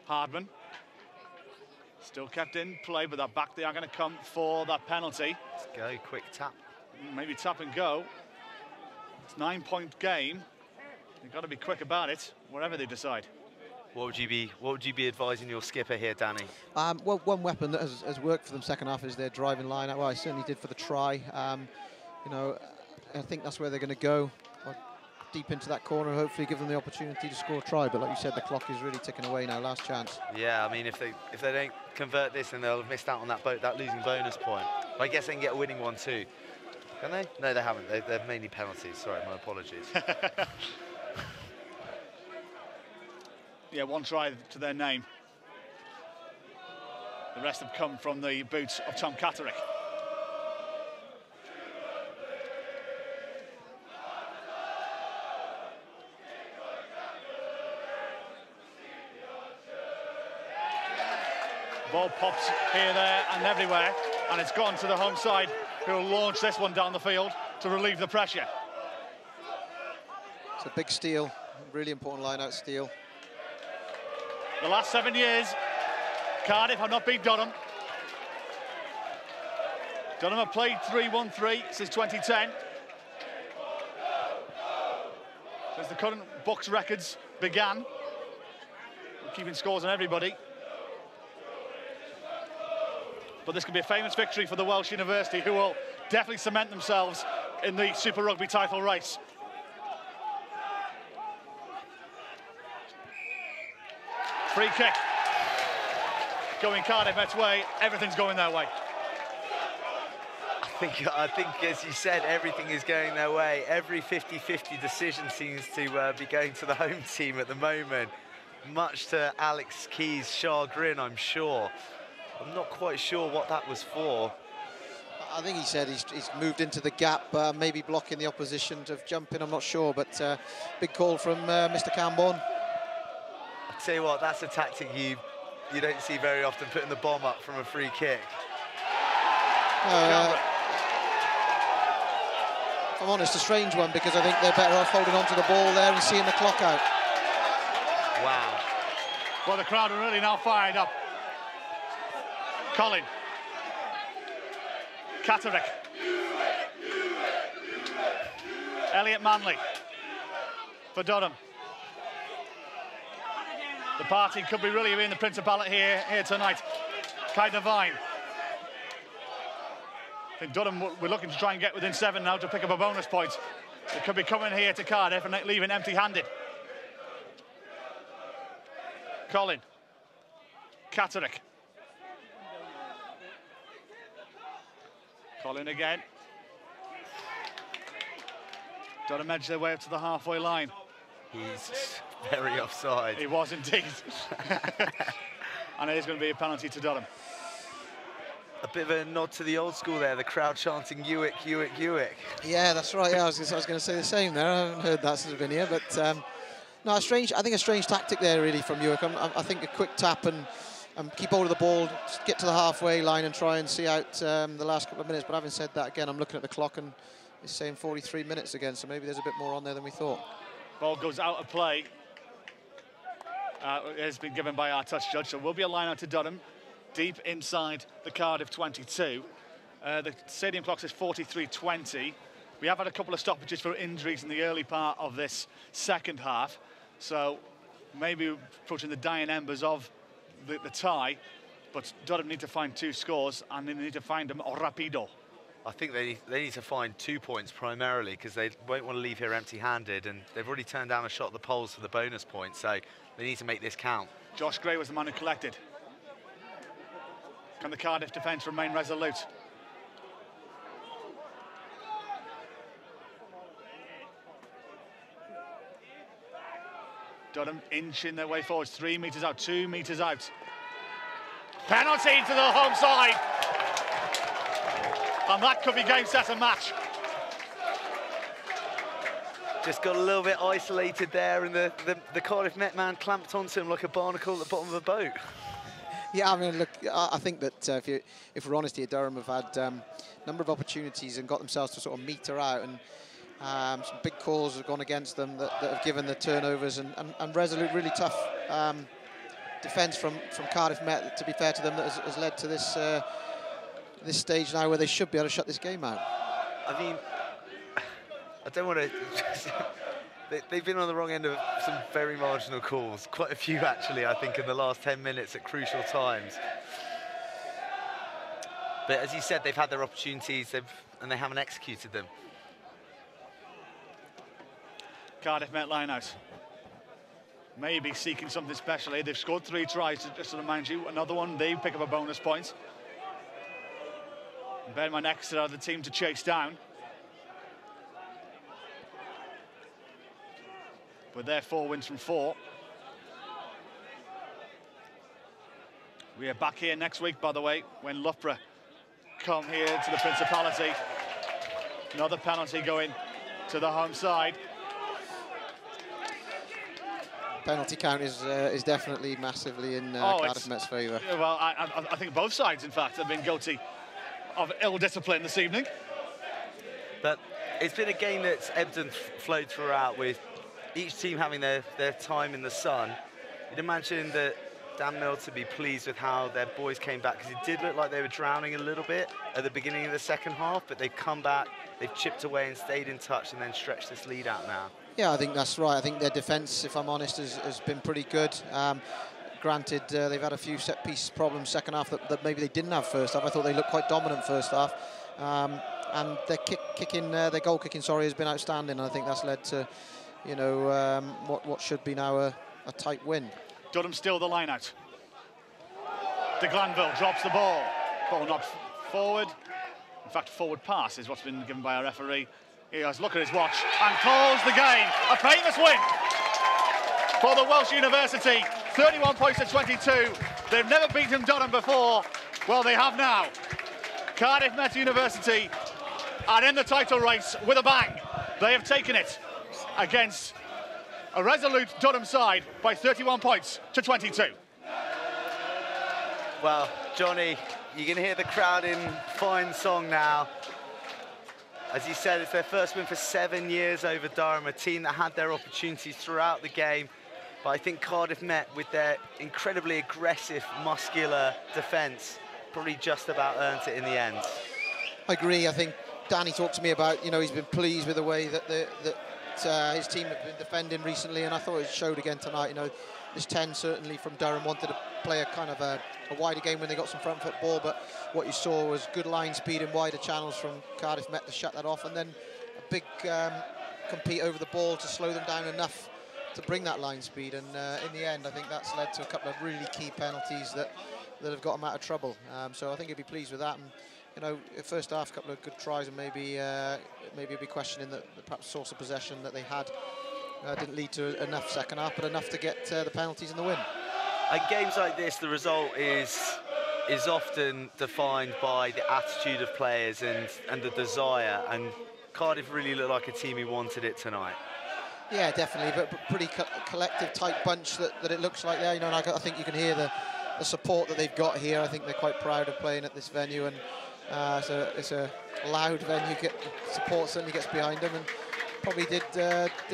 Hardman. Still kept in play, but that back they are going to come for that penalty. Let's go, quick tap. Maybe tap and go. It's a 9-point game. You've got to be quick about it, wherever they decide. What would you be advising your skipper here, Danny? Well, one weapon that has worked for them second half is their driving line. Well, I certainly did for the try. You know, I think that's where they're going to go. Deep into that corner, hopefully give them the opportunity to score a try. But like you said, the clock is really ticking away now. Last chance. Yeah, I mean, if they don't convert this, then they'll have missed out on that losing bonus point. But I guess they can get a winning one too. Can they? No, they haven't. They're mainly penalties. Sorry, my apologies. Yeah, one try to their name. The rest have come from the boots of Tom Catterick. Ball pops here, there and everywhere, and it's gone to the home side, who will launch this one down the field to relieve the pressure. It's a big steal, really important line-out steal. The last 7 years, Cardiff have not beat Durham. Durham have played 3-1-3 since 2010. Since the current BUCS records began. We're keeping scores on everybody. But this could be a famous victory for the Welsh University, who will definitely cement themselves in the Super Rugby title race. Free kick. Going Cardiff Met's way, everything's going their way. I think, as you said, everything is going their way. Every 50-50 decision seems to be going to the home team at the moment, much to Alex Key's chagrin, I'm sure. I'm not quite sure what that was for. I think he said he's moved into the gap, maybe blocking the opposition to jump in, I'm not sure, but big call from Mr. Camborne. I'll tell you what, that's a tactic you don't see very often, putting the bomb up from a free kick. If I'm honest, a strange one, because I think they're better off holding on to the ball there and seeing the clock out. Wow. Well, the crowd are really now fired up. Colin. Catterick. Elliot Manley for Durham. The party could be really in the Principality here tonight. Kai Devine. I think Durham, we're looking to try and get within 7 now to pick up a bonus point. They could be coming here to Cardiff and leaving empty-handed. Colin. Catterick. Colin again. Durham edge their way up to the halfway line. He's very offside. He was indeed. And it is going to be a penalty to Durham. A bit of a nod to the old school there, the crowd chanting Uick, Uick, Uick. Yeah, that's right. Yeah, I was going to say the same there. I haven't heard that since I've been here, but no, I think a strange tactic there really from Uick. I think a quick tap and keep hold of the ball, get to the halfway line and try and see out the last couple of minutes. But having said that, again, I'm looking at the clock and it's saying 43 minutes again, so maybe there's a bit more on there than we thought. Ball goes out of play. It has been given by our touch judge, so will be a line out to Durham, deep inside the Cardiff 22. The stadium clock says 43:20. We have had a couple of stoppages for injuries in the early part of this second half, so maybe we're approaching the dying embers of the tie, but Durham need to find 2 scores and they need to find them rapido. I think they need to find 2 points primarily because they won't want to leave here empty-handed, and they've already turned down a shot at the poles for the bonus point, so they need to make this count. Josh Gray was the man who collected. Can the Cardiff defence remain resolute? Durham inching their way forwards, 3 metres out, 2 metres out. Penalty to the home side. And that could be game, set and match. Just got a little bit isolated there, and the Cardiff Met man clamped onto him like a barnacle at the bottom of a boat. Yeah, I mean, look, I think that if we're honest here, Durham have had a number of opportunities and got themselves to sort of meter out, and some big calls have gone against them that have given the turnovers, and resolute, really tough defence from Cardiff Met, to be fair to them, that has led to this this stage now where they should be able to shut this game out. I mean, I don't want to... They've been on the wrong end of some very marginal calls. Quite a few, actually, I think, in the last 10 minutes at crucial times. But as you said, they've had their opportunities and they haven't executed them. Cardiff Met line-out. Maybe seeking something special here. They've scored 3 tries, just to remind you. Another one, they pick up a bonus point. And bear in mind, Exeter are the team to chase down. With their 4 wins from 4. We are back here next week, by the way, when Loughborough come here to the Principality. Another penalty going to the home side. Penalty count is definitely massively in Cardiff Met's favour. Well, I think both sides, in fact, have been guilty of ill discipline this evening. But it's been a game that's ebbed and flowed throughout, with each team having their time in the sun. You'd imagine that Dan Mill to be pleased with how their boys came back, because it did look like they were drowning a little bit at the beginning of the second half, but they've come back, they've chipped away and stayed in touch and then stretched this lead out now. Yeah, I think that's right. I think their defence, if I'm honest, has been pretty good. Granted, they've had a few set-piece problems second half that maybe they didn't have first half. I thought they looked quite dominant first half. And their goal kicking, has been outstanding. And I think that's led to, you know, what should be now a tight win. Durham still the line-out. De Glanville drops the ball. Ball knocked forward. In fact, forward pass is what's been given by our referee. He has a look at his watch and calls the game. A famous win for the Welsh University. 31 points to 22. They've never beaten Durham before. Well, they have now. Cardiff Met University are in the title race with a bang. They have taken it against a resolute Durham side by 31 points to 22. Well, Johnny, you can hear the crowd in fine song now. As you said, it's their first win for 7 years over Durham, a team that had their opportunities throughout the game. But I think Cardiff Met, with their incredibly aggressive, muscular defence, probably just about earned it in the end. I agree. I think Danny talked to me about, you know, he's been pleased with the way that his team have been defending recently, and I thought it showed again tonight. You know, this 10 certainly from Durham wanted to play a kind of a wider game when they got some front foot ball, but what you saw was good line speed and wider channels from Cardiff Met to shut that off, and then a big compete over the ball to slow them down enough to bring that line speed, and in the end I think that's led to a couple of really key penalties that have got them out of trouble. So I think he'll be pleased with that, and you know, first half, a couple of good tries, and maybe maybe be questioning the perhaps source of possession that they had. Didn't lead to enough second half, but enough to get the penalties and the win. In games like this, the result is often defined by the attitude of players and the desire, and Cardiff really looked like a team who wanted it tonight. Yeah, definitely, but pretty collective, tight bunch that it looks like there. You know, and I think you can hear the support that they've got here. I think they're quite proud of playing at this venue, and it's a loud venue. Support certainly gets behind them, and probably did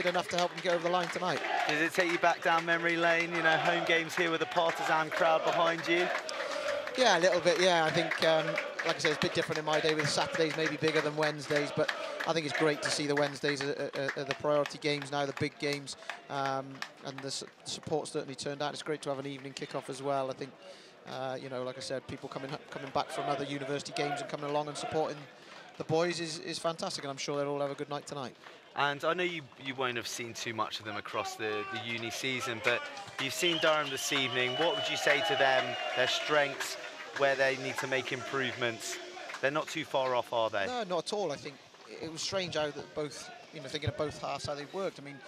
enough to help them get over the line tonight. Does it take you back down memory lane? You know, home games here with a partisan crowd behind you. Yeah, a little bit. Yeah, I think, like I said, it's a bit different in my day, with Saturdays maybe bigger than Wednesdays, but I think it's great to see the Wednesdays are the priority games now, the big games, and the support certainly turned out. It's great to have an evening kickoff as well. I think, you know, like I said, people coming back from other university games and coming along and supporting the boys is fantastic, and I'm sure they'll all have a good night tonight. And I know you won't have seen too much of them across the uni season, but you've seen Durham this evening. What would you say to them, their strengths, where they need to make improvements? They're not too far off, are they? No, not at all. I think it was strange how that both, you know, thinking of both halves, how they worked. I mean,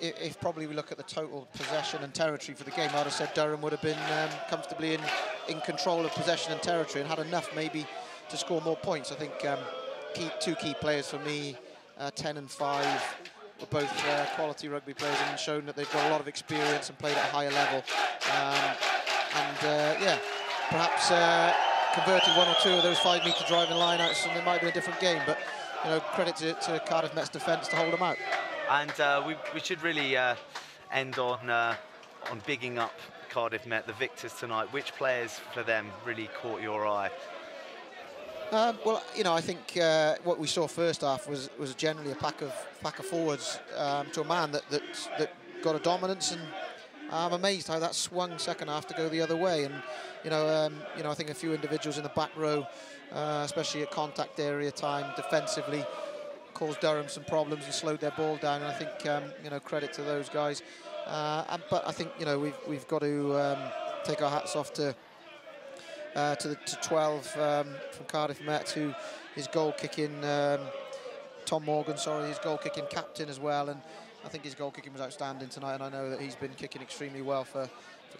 if probably we look at the total possession and territory for the game, I'd have said Durham would have been comfortably in control of possession and territory and had enough maybe to score more points. I think two key players for me, 10 and 5, were both quality rugby players and shown that they've got a lot of experience and played at a higher level. Yeah, perhaps converting one or two of those 5-metre driving lineouts, and it might be a different game. But you know, credit to Cardiff Met's defence to hold them out. And we should really end on bigging up Cardiff Met, the victors tonight. Which players for them really caught your eye? Well, you know, I think what we saw first half was generally a pack of forwards to a man that got a dominance, and I'm amazed how that swung second half to go the other way. And you know, I think a few individuals in the back row, especially at contact area time, defensively, caused Durham some problems and slowed their ball down. And I think you know, credit to those guys. But I think, you know, we've got to take our hats off to 12 from Cardiff Met, who is goal-kicking, Tom Morgan, sorry, his goal-kicking captain as well, and I think his goal-kicking was outstanding tonight, and I know that he's been kicking extremely well for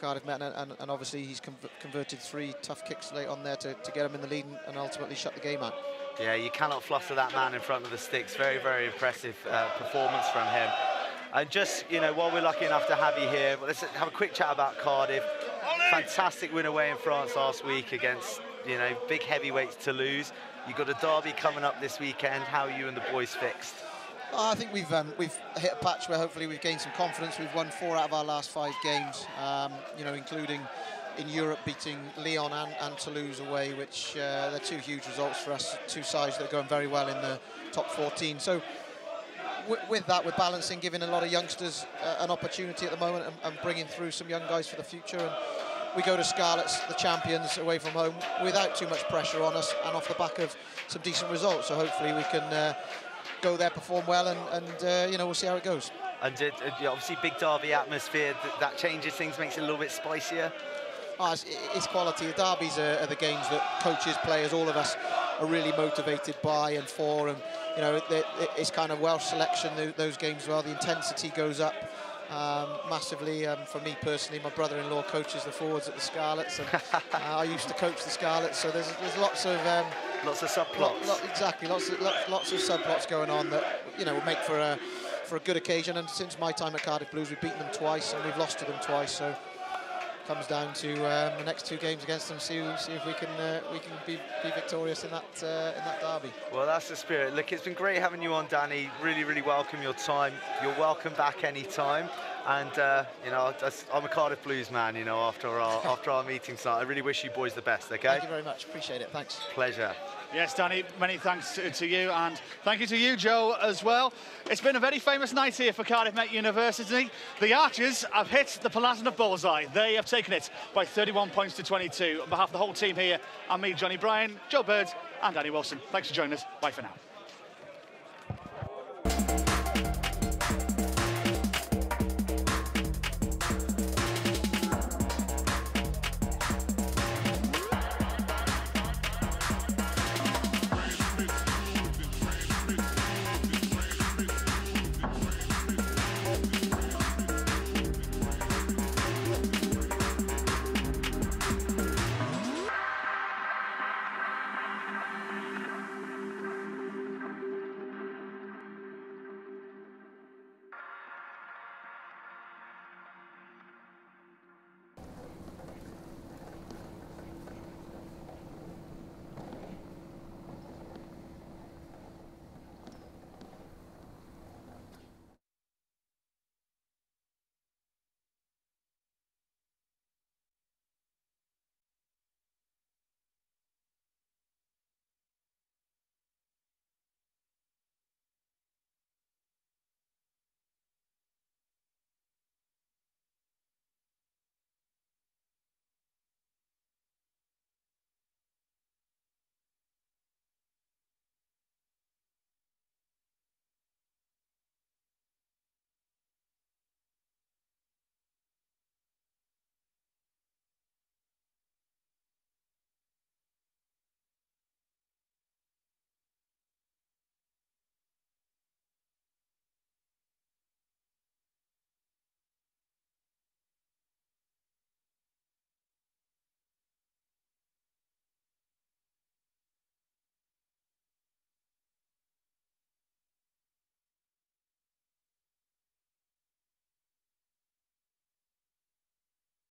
Cardiff Met, and obviously he's converted 3 tough kicks late on there to get him in the lead and ultimately shut the game out. Yeah, you cannot fluster that man in front of the sticks. Very, very impressive performance from him. And just, you know, while we're lucky enough to have you here, let's have a quick chat about Cardiff. Fantastic win away in France last week against, you know, big heavyweights Toulouse. You've got a derby coming up this weekend. How are you and the boys fixed? I think we've hit a patch where hopefully we've gained some confidence. We've won 4 out of our last 5 games, you know, including in Europe beating Lyon and Toulouse away, which they're 2 huge results for us, 2 sides that are going very well in the top 14. So with that, we're balancing, giving a lot of youngsters an opportunity at the moment and bringing through some young guys for the future. And we go to Scarlets, the champions, away from home, without too much pressure on us and off the back of some decent results. So hopefully we can go there, perform well, and you know, we'll see how it goes. And obviously big derby atmosphere, that changes things, makes it a little bit spicier. Oh, it's quality. The derbies are the games that coaches, players, all of us are really motivated by and for, and you know, it's kind of Welsh selection, those games as well. The intensity goes up massively. For me personally, my brother-in-law coaches the forwards at the Scarlets, and I used to coach the Scarlets, so there's lots of subplots. Exactly, lots of subplots going on that, you know, will make for a good occasion. And since my time at Cardiff Blues, we've beaten them twice and we've lost to them twice. So comes down to the next 2 games against them. See if we can be victorious in that derby. Well, that's the spirit. Look, it's been great having you on, Danny. Really, really welcome your time. You're welcome back any time. And you know, I'm a Cardiff Blues man. You know, after our meeting tonight, I really wish you boys the best. Okay. Thank you very much. Appreciate it. Thanks. Pleasure. Yes, Danny, many thanks to you, and thank you to you, Joe, as well. It's been a very famous night here for Cardiff Met University. The Archers have hit the Palatinate bullseye. They have taken it by 31 points to 22. On behalf of the whole team here, I'm me, Johnny Bryan, Joe Bird, and Danny Wilson. Thanks for joining us. Bye for now.